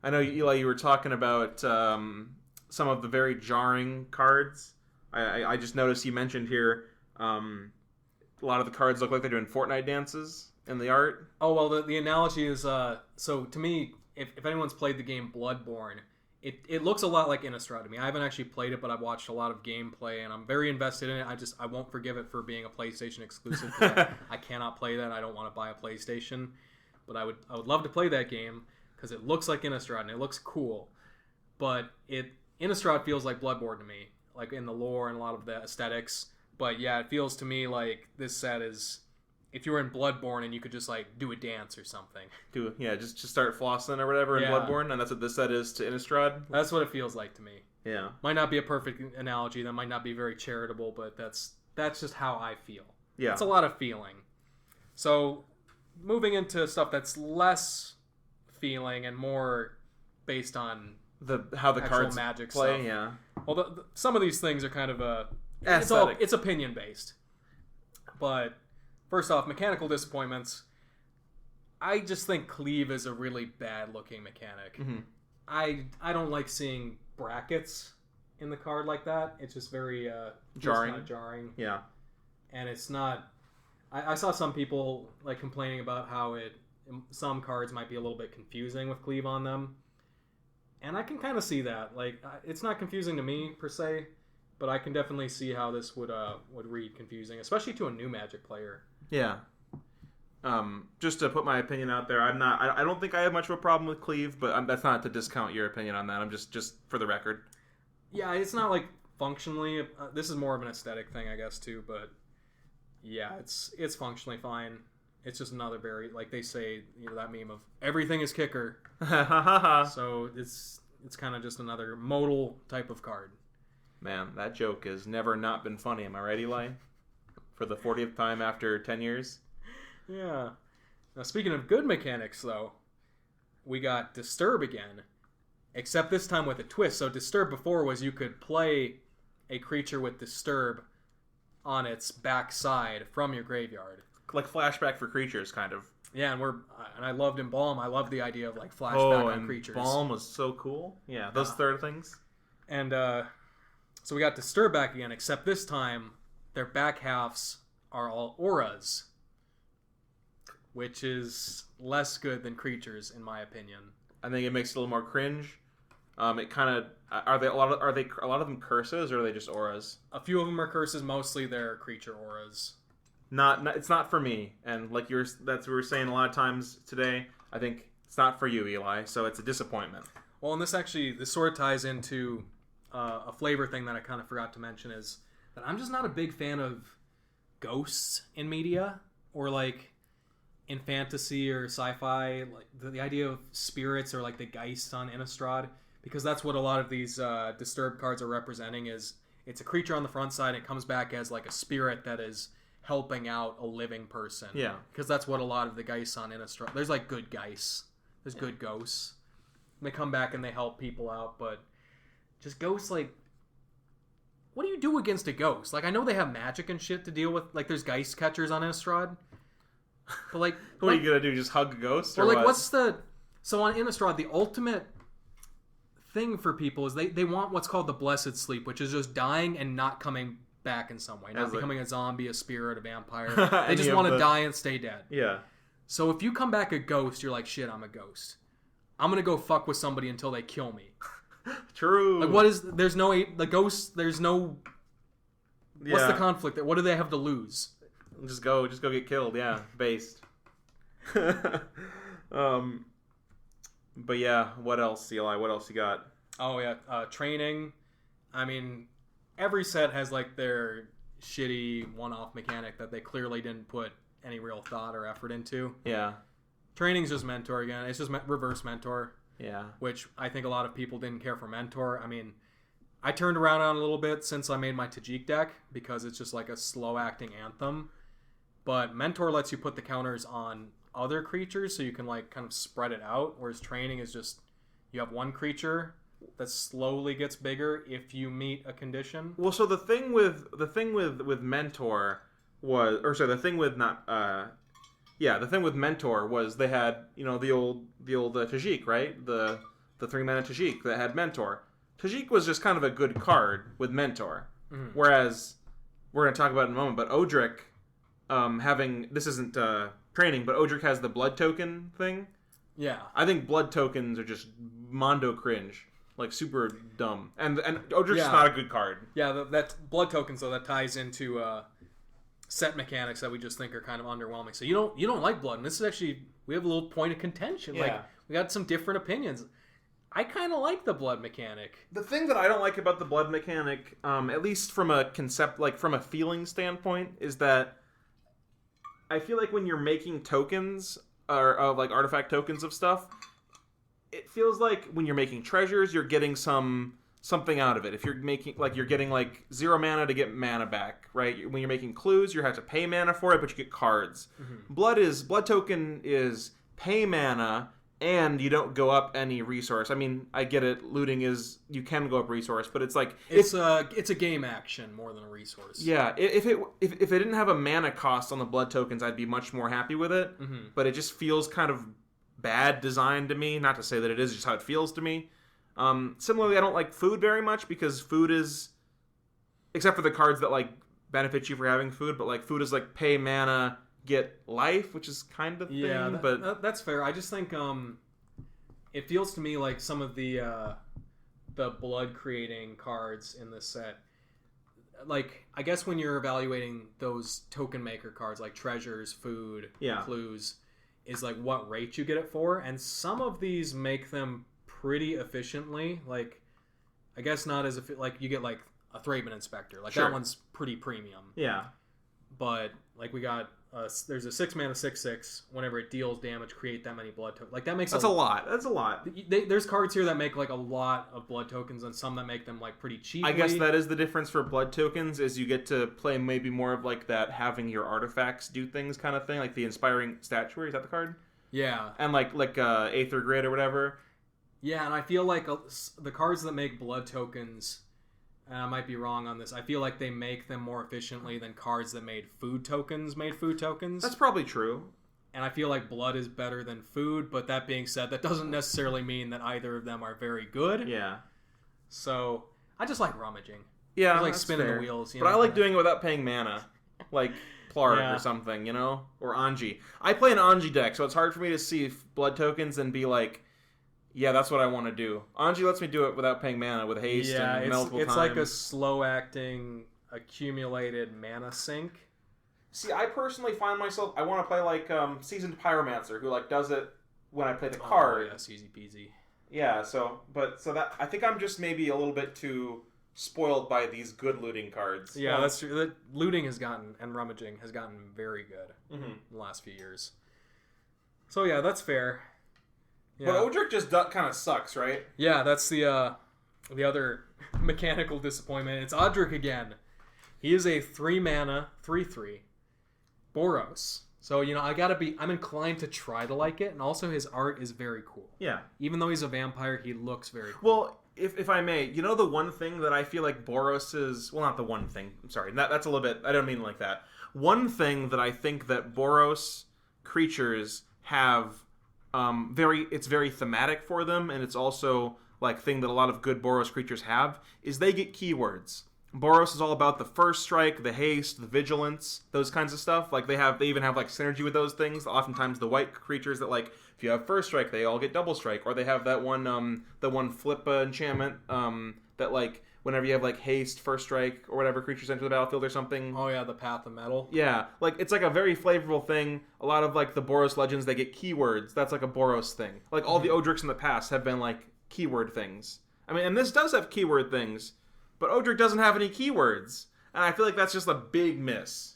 I know, Eli, you were talking about some of the very jarring cards. I just noticed you mentioned here a lot of the cards look like they're doing Fortnite dances in the art.
Oh, well, the analogy is, so to me, if anyone's played the game Bloodborne, it looks a lot like Innistrad to me. I haven't actually played it, but I've watched a lot of gameplay, and I'm very invested in it. I won't forgive it for being a PlayStation exclusive. I cannot play that. I don't want to buy a PlayStation, but I would love to play that game because it looks like Innistrad and it looks cool. But Innistrad feels like Bloodborne to me, like in the lore and a lot of the aesthetics. But yeah, it feels to me like this set is, if you were in Bloodborne and you could just like do a dance or something.
Just start flossing or whatever in Bloodborne, and that's what this set is to Innistrad.
That's what it feels like to me.
Yeah.
Might not be a perfect analogy, that might not be very charitable, but that's just how I feel.
Yeah.
It's a lot of feeling. So moving into stuff that's less feeling and more based on
how the cards
magic
play,
stuff.
yeah.
Well, some of these things are kind of
aesthetic.
It's opinion based. But first off, mechanical disappointments. I just think Cleave is a really bad looking mechanic.
Mm-hmm.
I don't like seeing brackets in the card like that. It's just very
jarring.
Kind of jarring.
Yeah.
And it's not. I saw some people like complaining about how some cards might be a little bit confusing with Cleave on them. And I can kind of see that. Like, it's not confusing to me per se, but I can definitely see how this would read confusing, especially to a new Magic player.
Yeah. Just to put my opinion out there, I don't think I have much of a problem with Cleave, but that's not to discount your opinion on that. I'm just for the record.
Yeah, it's not like functionally. This is more of an aesthetic thing, I guess, too. But yeah, it's functionally fine. It's just another very, like they say, that meme of everything is kicker. So it's kind of just another modal type of card.
Man, that joke has never not been funny. Am I right, Eli? For the 40th time after 10 years?
Yeah. Now, speaking of good mechanics, though, we got Disturb again. Except this time with a twist. So Disturb before was you could play a creature with Disturb on its backside from your graveyard.
Like flashback for creatures, kind of.
Yeah, and I loved Embalm. I loved the idea of like flashback on creatures.
Embalm was so cool. Yeah, those third things.
And so we got Disturb back again, except this time their back halves are all auras, which is less good than creatures, in my opinion.
I think it makes it a little more cringe. It kind of are a lot of them curses, or are they just auras?
A few of them are curses. Mostly they're creature auras.
Not it's not for me, and like that's what we were saying a lot of times today. I think it's not for you, Eli. So it's a disappointment.
Well, and this sort of ties into a flavor thing that I kind of forgot to mention is that I'm just not a big fan of ghosts in media, or like in fantasy or sci-fi, like the idea of spirits or like the Geist on Innistrad, because that's what a lot of these Disturbed cards are representing. Is it's a creature on the front side, and it comes back as like a spirit that is helping out a living person.
Yeah.
Because that's what a lot of the Geists on Innistrad... There's like good Geists. There's good ghosts. They come back and they help people out, but just ghosts, like... What do you do against a ghost? Like, I know they have magic and shit to deal with. Like, there's Geist catchers on Innistrad. But like...
What are you gonna do? Just hug a ghost?
Or like, what's the... So on Innistrad, the ultimate thing for people is they want what's called the Blessed Sleep, which is just dying and not coming back in some way, not becoming a zombie, a spirit, a vampire. They just want to die and stay dead.
Yeah.
So if you come back a ghost, you're like, shit, I'm a ghost. I'm gonna go fuck with somebody until they kill me.
True.
Like, what is? There's no the ghost. There's no. What's the conflict there? What do they have to lose?
Just go get killed. Yeah, based. But yeah, what else, Eli? What else you got?
Oh yeah, training. I mean, every set has like their shitty one-off mechanic that they clearly didn't put any real thought or effort into.
Yeah.
Training's just mentor again. It's just reverse mentor.
Yeah.
Which I think a lot of people didn't care for mentor. I mean, I turned around on it a little bit since I made my Tajik deck because it's just like a slow-acting anthem. But mentor lets you put the counters on other creatures so you can like kind of spread it out, whereas training is just you have one creature that slowly gets bigger if you meet a condition.
Well, so the thing with mentor was, or sorry, the thing with mentor was they had, you know, the old Tajik, right? The 3-mana Tajik that had mentor. Tajik was just kind of a good card with mentor, whereas we're going to talk about it in a moment. But Odric, having this isn't training, but Odric has the blood token thing.
Yeah,
I think blood tokens are just mondo cringe. Like, super dumb. And Odric's not a good card.
Yeah, that blood tokens, though, that ties into set mechanics that we just think are kind of underwhelming. So you don't like blood, and this is actually, we have a little point of contention.
Yeah.
Like, we got some different opinions. I kind of like the blood mechanic.
The thing that I don't like about the blood mechanic, at least from a concept, like from a feeling standpoint, is that I feel like when you're making tokens, or like artifact tokens of stuff, it feels like when you're making treasures, you're getting something out of it. If you're making, like, you're getting like 0 mana to get mana back, right? When you're making clues, you have to pay mana for it, but you get cards. Blood token is pay mana, and you don't go up any resource. I mean, I get it. Looting is, you can go up resource, but it's like
it's a game action more than a resource.
Yeah, if it didn't have a mana cost on the blood tokens, I'd be much more happy with it. But it just feels kind of bad design to me. Not to say that it is, just how it feels to me. Similarly, I don't like food very much because food is, except for the cards that like benefit you for having food, but like food is like pay mana, get life, which is kind of thing. But
that's fair. I just think it feels to me like some of the blood creating cards in this set, like, I guess when you're evaluating those token maker cards like treasures, food, clues, is like what rate you get it for, and some of these make them pretty efficiently. Like, I guess not as if like you get like a Thraben Inspector, like that one's pretty premium. Yeah, but like we got there's a 6-mana 6/6. Whenever it deals damage, create that many blood tokens. Like that makes
that's a lot. That's a lot.
There's cards here that make like a lot of blood tokens, and some that make them like pretty cheaply.
I guess that is the difference for blood tokens, is you get to play maybe more of like that having your artifacts do things kind of thing, like the Inspiring Statuary. Is that the card?
Yeah.
And like Aether Grid or whatever.
Yeah, and I feel like the cards that make blood tokens, and I might be wrong on this, I feel like they make them more efficiently than cards that made food tokens. That's
probably true.
And I feel like blood is better than food, but that being said, that doesn't necessarily mean that either of them are very good.
Yeah.
So, I just like rummaging.
Yeah,
I like spinning the wheels.
But I like doing it without paying mana. Like Plark or something, you know? Or Anji. I play an Anji deck, so it's hard for me to see blood tokens and be like, yeah, that's what I want to do. Anji lets me do it without paying mana, with haste and multiple times.
It's like a slow-acting, accumulated mana sink.
See, I personally find myself, I want to play like Seasoned Pyromancer, who like does it when I play the card.
Oh, yes, easy peasy.
Yeah, so that, I think I'm just maybe a little bit too spoiled by these good looting cards.
Yeah, that's true. Looting has gotten, and rummaging has gotten very good in the last few years. So yeah, that's fair.
Yeah. But Odric just kind of sucks, right?
Yeah, that's the other mechanical disappointment. It's Odric again. He is a 3-mana, 3/3 Boros. So, you know, I'm inclined to try to like it, and also his art is very cool. Yeah. Even though he's a vampire, he looks very cool.
Well, if I may, you know the one thing that I feel like Boros is... Well, not the one thing. I'm sorry. That's a little bit... I don't mean like that. One thing that I think that Boros creatures have... it's very thematic for them, and it's also like thing that a lot of good Boros creatures have, is they get keywords. Boros is all about the first strike, the haste, the vigilance, those kinds of stuff. Like they even have like synergy with those things. Oftentimes the white creatures that like if you have first strike, they all get double strike, or they have that one the one flip enchantment that like whenever you have like haste, first strike, or whatever creatures enter the battlefield or something.
Oh yeah, the Path of Metal.
Yeah, like it's like a very flavorful thing. A lot of like the Boros legends, they get keywords. That's like a Boros thing. Like all the Odrics in the past have been like keyword things. I mean, and this does have keyword things, but Odric doesn't have any keywords, and I feel like that's just a big miss.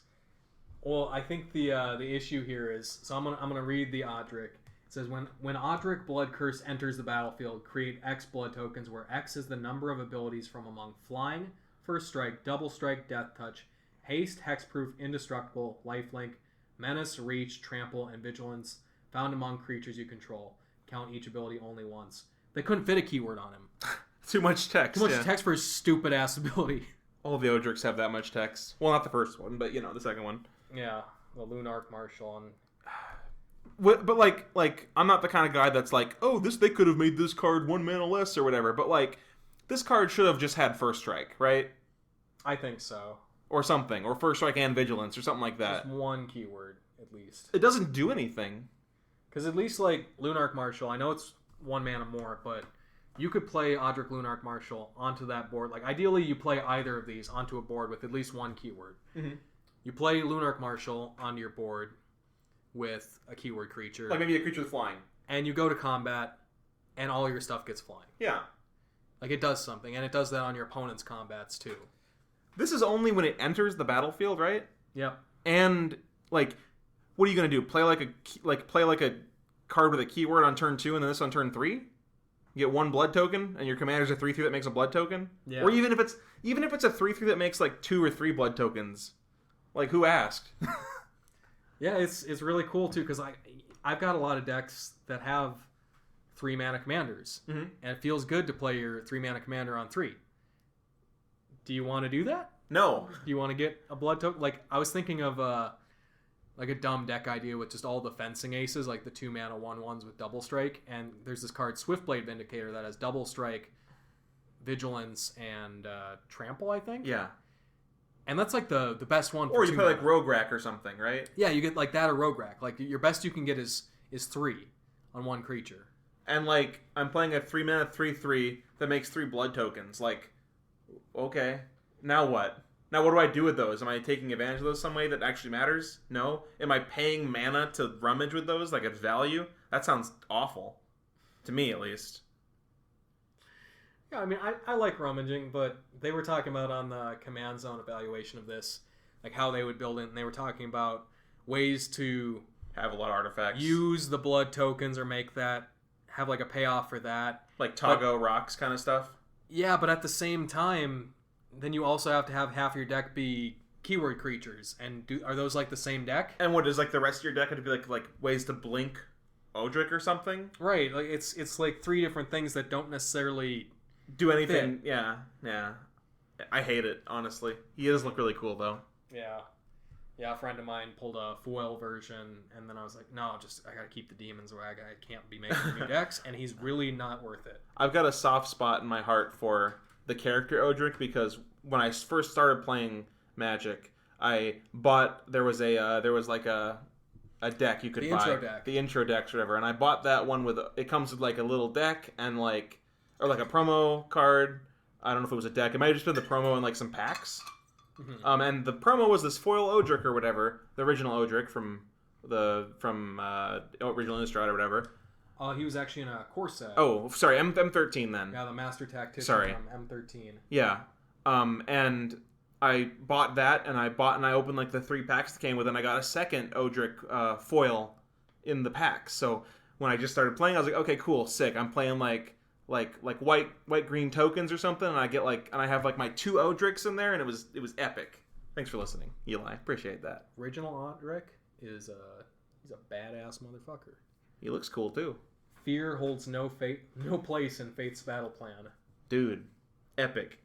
Well, I think the issue here is, so I'm gonna read the Odric. It says when Odric Blood Curse enters the battlefield, create X blood tokens where X is the number of abilities from among Flying, First Strike, Double Strike, Death Touch, Haste, Hexproof, Indestructible, Lifelink, Menace, Reach, Trample, and Vigilance found among creatures you control. Count each ability only once. They couldn't fit a keyword on him.
Too much text.
Too much text for a stupid ass ability.
All the Odrics have that much text. Well, not the first one, but the second one.
Yeah, the Lunarch Marshal and.
But like I'm not the kind of guy that's like, oh, they could have made this card 1 mana less or whatever. But like, this card should have just had first strike, right?
I think so.
Or something, or first strike and vigilance, or something like that.
Just one keyword at least.
It doesn't do anything.
Because at least like Lunarch Marshal, I know it's 1 mana more, but you could play Odric Lunarch Marshal onto that board. Like ideally, you play either of these onto a board with at least one keyword.
Mm-hmm.
You play Lunarch Marshal onto your board with a keyword creature.
Like maybe a creature with flying.
And you go to combat, and all your stuff gets flying.
Yeah.
Like it does something, and it does that on your opponent's combats too.
This is only when it enters the battlefield, right?
Yep.
And like, what are you gonna do? Play like a card with a keyword on turn 2, and then this on turn 3? You get 1 blood token, and your commander's a 3/3 that makes a blood token.
Yeah.
Or even if it's a 3/3 that makes like 2 or 3 blood tokens. Like, who asked?
Yeah, it's really cool too because I've got a lot of decks that have 3 mana commanders,
mm-hmm.
and it feels good to play your 3 mana commander on 3. Do you want to do that?
No.
Do you want to get a blood token? Like I was thinking of like a dumb deck idea with just all the fencing aces, like the 2 mana 1/1s with double strike, and there's this card Swiftblade Vindicator that has double strike, vigilance, and trample, I think.
Yeah.
And that's like the best one.
Or you play like Rogue Rack or something, right?
Yeah, you get like that or Rogue Rack. Like your best you can get is 3 on one creature.
And like I'm playing a 3 mana 3/3 that makes 3 blood tokens. Like, okay, now what? Now what do I do with those? Am I taking advantage of those some way that actually matters? No. Am I paying mana to rummage with those like it's value? That sounds awful, to me at least.
Yeah, I mean, I like rummaging, but they were talking about on the Command Zone evaluation of this, like how they would build it, and they were talking about ways to
have a lot of artifacts.
Use the blood tokens or make that, have like a payoff for that.
Like Toggo rocks kind of stuff?
Yeah, but at the same time, then you also have to have half your deck be keyword creatures, and are those like the same deck?
And what, does like the rest of your deck have to be like ways to blink Odric or something?
Right, like it's like 3 different things that don't necessarily
do anything. Yeah. I hate it, honestly. He does look really cool though.
Yeah, a friend of mine pulled a foil version, and then I was like, no, I gotta keep the demons where I can't be making new decks, and he's really not worth it.
I've got a soft spot in my heart for the character Odric, because when I first started playing Magic, I bought, there was like a deck you could buy.
Intro deck.
The intro decks or whatever, and I bought that one it comes with like a little deck and like, or like a promo card. I don't know if it was a deck. It might have just been the promo and like some packs. Mm-hmm. And the promo was this foil Odric or whatever, the original Odric from original Innistrad or whatever.
He was actually in a core set.
Oh, sorry, M13 then.
Yeah, the Master Tactician from M13.
Yeah. And I bought that, and I opened like the 3 packs that came with it, and I got a second Odric foil in the pack. So when I just started playing, I was like, okay, cool, sick. I'm playing like white green tokens or something, and I have like my 2 Odrics in there, and it was epic. Thanks for listening, Eli. Appreciate that.
Original Odric he's a badass motherfucker.
He looks cool too.
Fear holds no place in Fate's battle plan.
Dude, epic.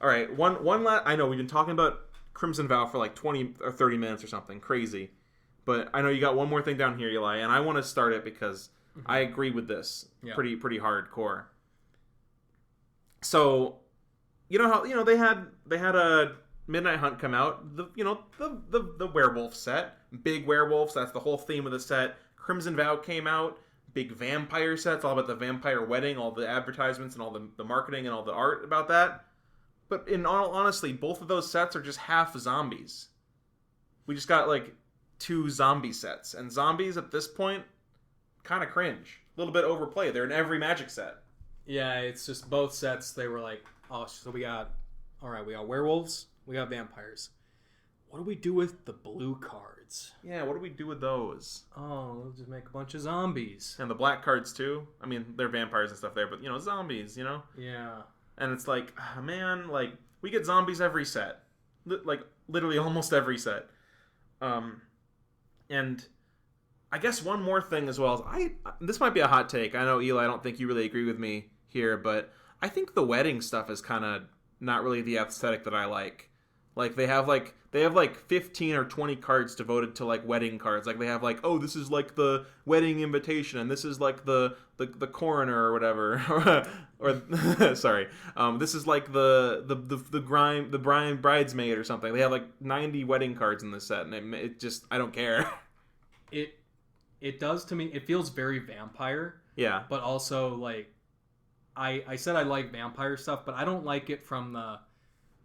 All right, one last. I know we've been talking about Crimson Vow for like 20 or 30 minutes or something crazy, but I know you got one more thing down here, Eli, and I want to start it because I agree with this pretty hardcore. So, you know how they had a Midnight Hunt come out. The werewolf set, big werewolves. That's the whole theme of the set. Crimson Vow came out. Big vampire sets, all about the vampire wedding, all the advertisements and all the marketing and all the art about that. But in all honesty, both of those sets are just half zombies. We just got like 2 zombie sets, and zombies at this point kind of cringe, a little bit overplayed. They're in every Magic set.
Yeah, it's just both sets. They were like, oh, so we got werewolves, we got vampires. What do we do with the blue cards?
Yeah, what do we do with those?
Oh, we'll just make a bunch of zombies.
And the black cards too. I mean, they're vampires and stuff there, but zombies.
Yeah.
And it's like, man, like we get zombies every set, like literally almost every set. And I guess one more thing as well is this might be a hot take. I know, Eli, I don't think you really agree with me here, but I think the wedding stuff is kind of not really the aesthetic that I like. Like they have like 15 or 20 cards devoted to like wedding cards. Like they have like, oh, this is like the wedding invitation, and this is like the coroner or whatever, or sorry, this is like the bridesmaid or something. They have like 90 wedding cards in this set, and it just, I don't care.
It does to me. It feels very vampire.
Yeah.
But also like, I said I like vampire stuff, but I don't like it from the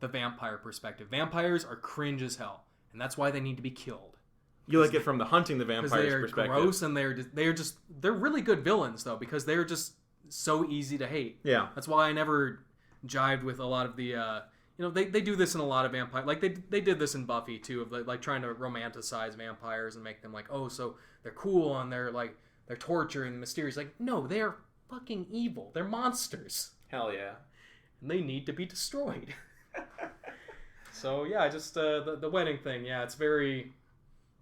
vampire perspective. Vampires are cringe as hell, and that's why they need to be killed.
You like it from the hunting the vampires
they're
perspective.
Gross, and they're really good villains though, because they're just so easy to hate.
Yeah,
that's why I never jived with a lot of the they do this in a lot of vampire, like they did this in Buffy too, of like trying to romanticize vampires and make them like, oh, so they're cool and they're torture and mysterious. Like, no, they're fucking evil. They're monsters.
Hell yeah,
and they need to be destroyed. So yeah, just the wedding thing. Yeah, it's very.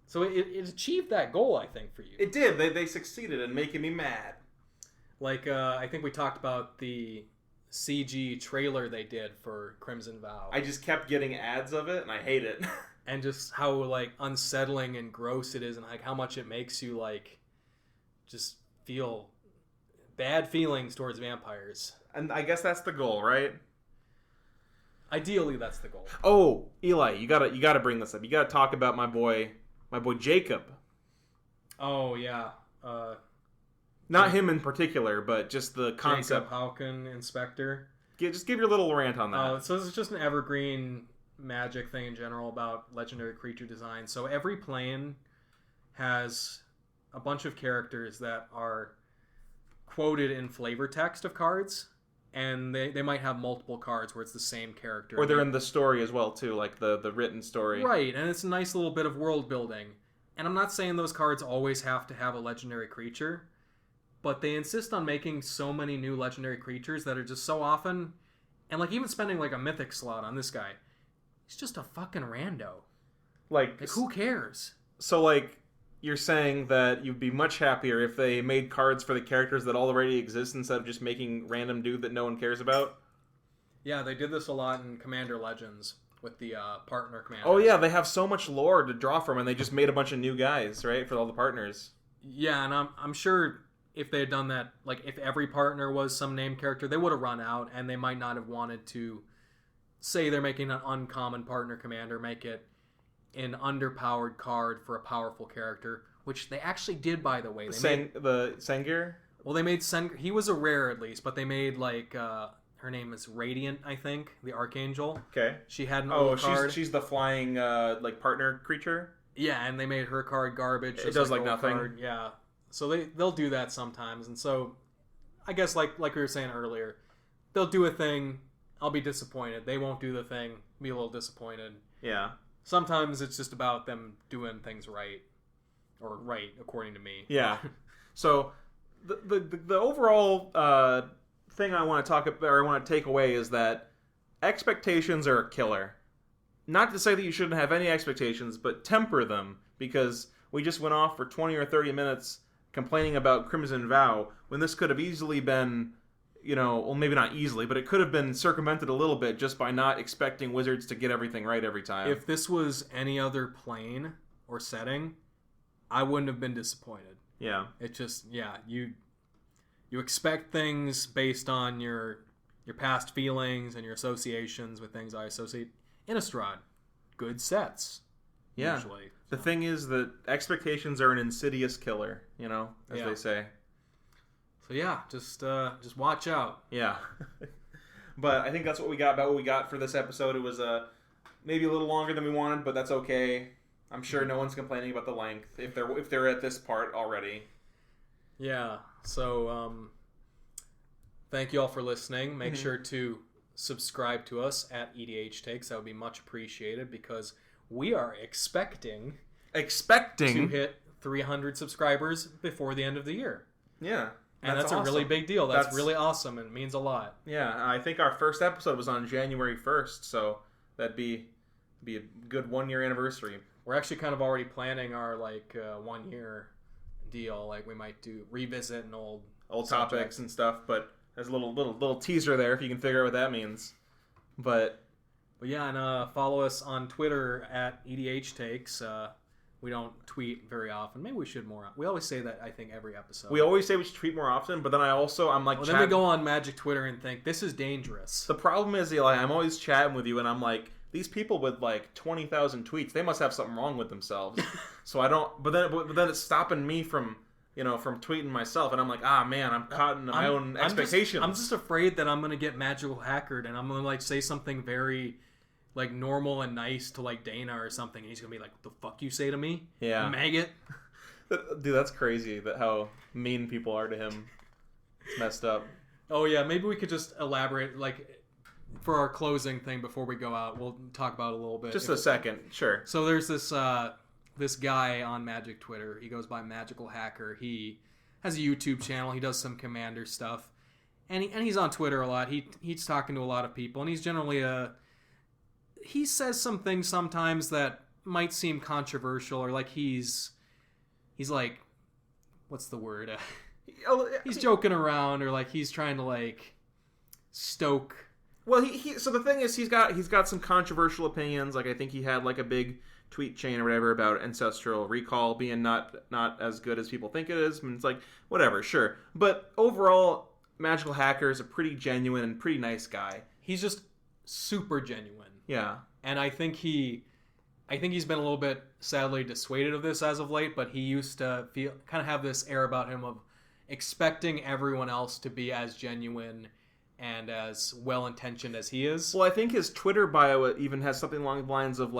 So it achieved that goal, I think, for you.
It did. They succeeded in making me mad.
Like I think we talked about the CG trailer they did for Crimson Vow.
I just kept getting ads of it, and I hate it.
And just how like unsettling and gross it is, and like how much it makes you like just feel bad feelings towards vampires.
And I guess that's the goal, right?
Ideally, that's the goal.
Oh, Eli, you gotta bring this up. You gotta talk about my boy Jacob.
Oh yeah.
Not him in particular, but just the concept.
Jacob Hauken, Inspector.
Just give your little rant on that.
So this is just an evergreen Magic thing in general about legendary creature design. So every plane has a bunch of characters that are quoted in flavor text of cards. And they might have multiple cards where it's the same character.
Or they're in the story as well, too, like the written story.
Right, and it's a nice little bit of world building. And I'm not saying those cards always have to have a legendary creature, but they insist on making so many new legendary creatures that are just so often... And like even spending like a mythic slot on this guy, he's just a fucking rando. Like who cares?
So like... You're saying that you'd be much happier if they made cards for the characters that already exist instead of just making random dude that no one cares about?
Yeah, they did this a lot in Commander Legends with the partner commanders.
Oh yeah, they have so much lore to draw from, and they just made a bunch of new guys, right, for all the partners.
Yeah, and I'm sure if they had done that, like if every partner was some named character, they would have run out, and they might not have wanted to say they're making an uncommon partner commander, make it an underpowered card for a powerful character, which they actually did, by the way.
The Sengir?
Well, they made Sengir. He was a rare, at least, but they made, like, her name is Radiant, I think, the Archangel.
Okay.
She had an old card.
She's the flying, like, partner creature?
Yeah, and they made her card garbage.
It does, like, nothing.
Card. Yeah. So they'll do that sometimes, and so, I guess, like we were saying earlier, they'll do a thing, I'll be disappointed. They won't do the thing, be a little disappointed.
Yeah.
Sometimes it's just about them doing things right, or right according to me.
Yeah. So the overall thing I want to talk about, or I want to take away, is that expectations are a killer. Not to say that you shouldn't have any expectations, but temper them, because we just went off for 20 or 30 minutes complaining about Crimson Vow when this could have easily been, well, maybe not easily, but it could have been circumvented a little bit just by not expecting Wizards to get everything right every time.
If this was any other plane or setting, I wouldn't have been disappointed.
Yeah.
It just, you expect things based on your your past feelings and your associations with things I associate. Innistrad, good sets.
Yeah.
Usually.
The thing is that expectations are an insidious killer, as they say.
So yeah, just watch out.
Yeah. But I think that's what we got for this episode. It was maybe a little longer than we wanted, but that's okay. I'm sure no one's complaining about the length if they're at this part already.
Yeah. So thank you all for listening. Make sure to subscribe to us at EDHTakes. That would be much appreciated because we are expecting to hit 300 subscribers before the end of the year.
Yeah.
And that's
awesome.
A really big deal. That's really awesome and means a lot.
Yeah, I think our first episode was on January 1st, so that'd be a good 1-year anniversary.
We're actually kind of already planning our 1-year deal. We might revisit an old
topics and stuff, but there's a little teaser there if you can figure out what that means. But
yeah, and follow us on Twitter at EDHTakes. We don't tweet very often. Maybe we should more. We always say that, I think, every episode.
We always say we should tweet more often, but then I'm like...
then we go on Magic Twitter and think, this is dangerous.
The problem is, Eli, I'm always chatting with you, and I'm like, these people with 20,000 tweets, they must have something wrong with themselves. So I don't... But then it's stopping me from tweeting myself, and I'm like, man, I'm caught in my own expectations.
I'm just afraid that I'm going to get magical hackered, and I'm going to say something very... normal and nice to Dana or something, and he's gonna be like, "What the fuck you say to me?
Yeah,
maggot."
Dude, that's crazy. That how mean people are to him. It's messed up.
Oh yeah, maybe we could just elaborate for our closing thing before we go out. We'll talk about it a little bit.
Just a second, sure.
So there's this guy on Magic Twitter. He goes by Magical Hacker. He has a YouTube channel. He does some Commander stuff, and he's on Twitter a lot. He's talking to a lot of people, and he's generally he says some things sometimes that might seem controversial, or he's what's the word? He's joking around, or he's trying to stoke.
Well, so the thing is, he's got some controversial opinions. I think he had a big tweet chain or whatever about Ancestral Recall being not as good as people think it is. And it's whatever, sure. But overall, Magical Hacker is a pretty genuine and pretty nice guy.
He's just super genuine.
Yeah.
And I think he's been a little bit sadly dissuaded of this as of late, but he used to kind of have this air about him of expecting everyone else to be as genuine and as well-intentioned as he is.
Well, I think his Twitter bio even has something along the lines of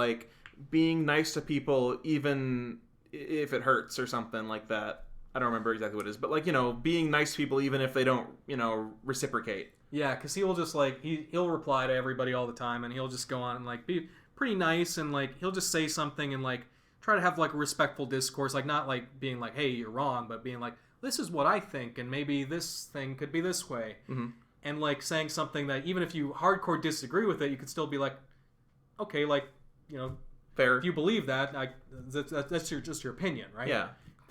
being nice to people even if it hurts or something like that. I don't remember exactly what it is, but being nice to people even if they don't, reciprocate.
Yeah, because he will just he'll reply to everybody all the time, and he'll just go on and be pretty nice, and he'll just say something and try to have a respectful discourse, not being hey, you're wrong, but being this is what I think, and maybe this thing could be this way, and saying something that even if you hardcore disagree with it, you could still be okay,
fair.
If you believe that, that's just your opinion, right?
Yeah.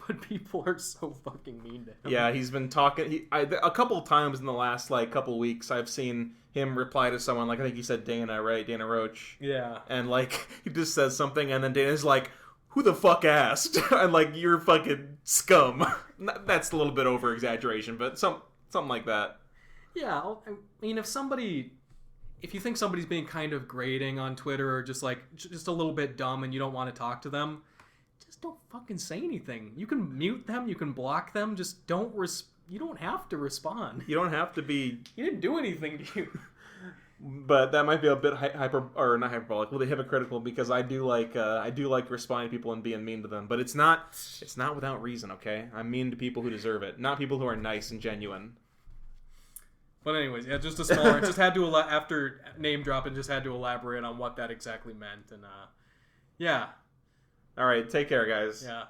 But people are so fucking mean to him.
Yeah, he's been talking. A couple of times in the last couple of weeks, I've seen him reply to someone. I think he said Dana, right? Dana Roach.
Yeah.
And he just says something, and then Dana's "Who the fuck asked?" And you're fucking scum. That's a little bit over exaggeration, but something like that.
Yeah, I mean, if you think somebody's being kind of grating on Twitter or just a little bit dumb and you don't want to talk to them, just don't fucking say anything. You can mute them, you can block them, just don't you don't have to respond.
You don't have to be...
You didn't do anything to you.
But that might be a bit not hyperbolic, a little bit hypocritical, because I do like responding to people and being mean to them. But it's not without reason, okay? I'm mean to people who deserve it, not people who are nice and genuine.
But anyways, yeah, just a smaller... just had to, after name dropping, just had to elaborate on what that exactly meant. And, yeah.
All right, take care, guys.
Yeah.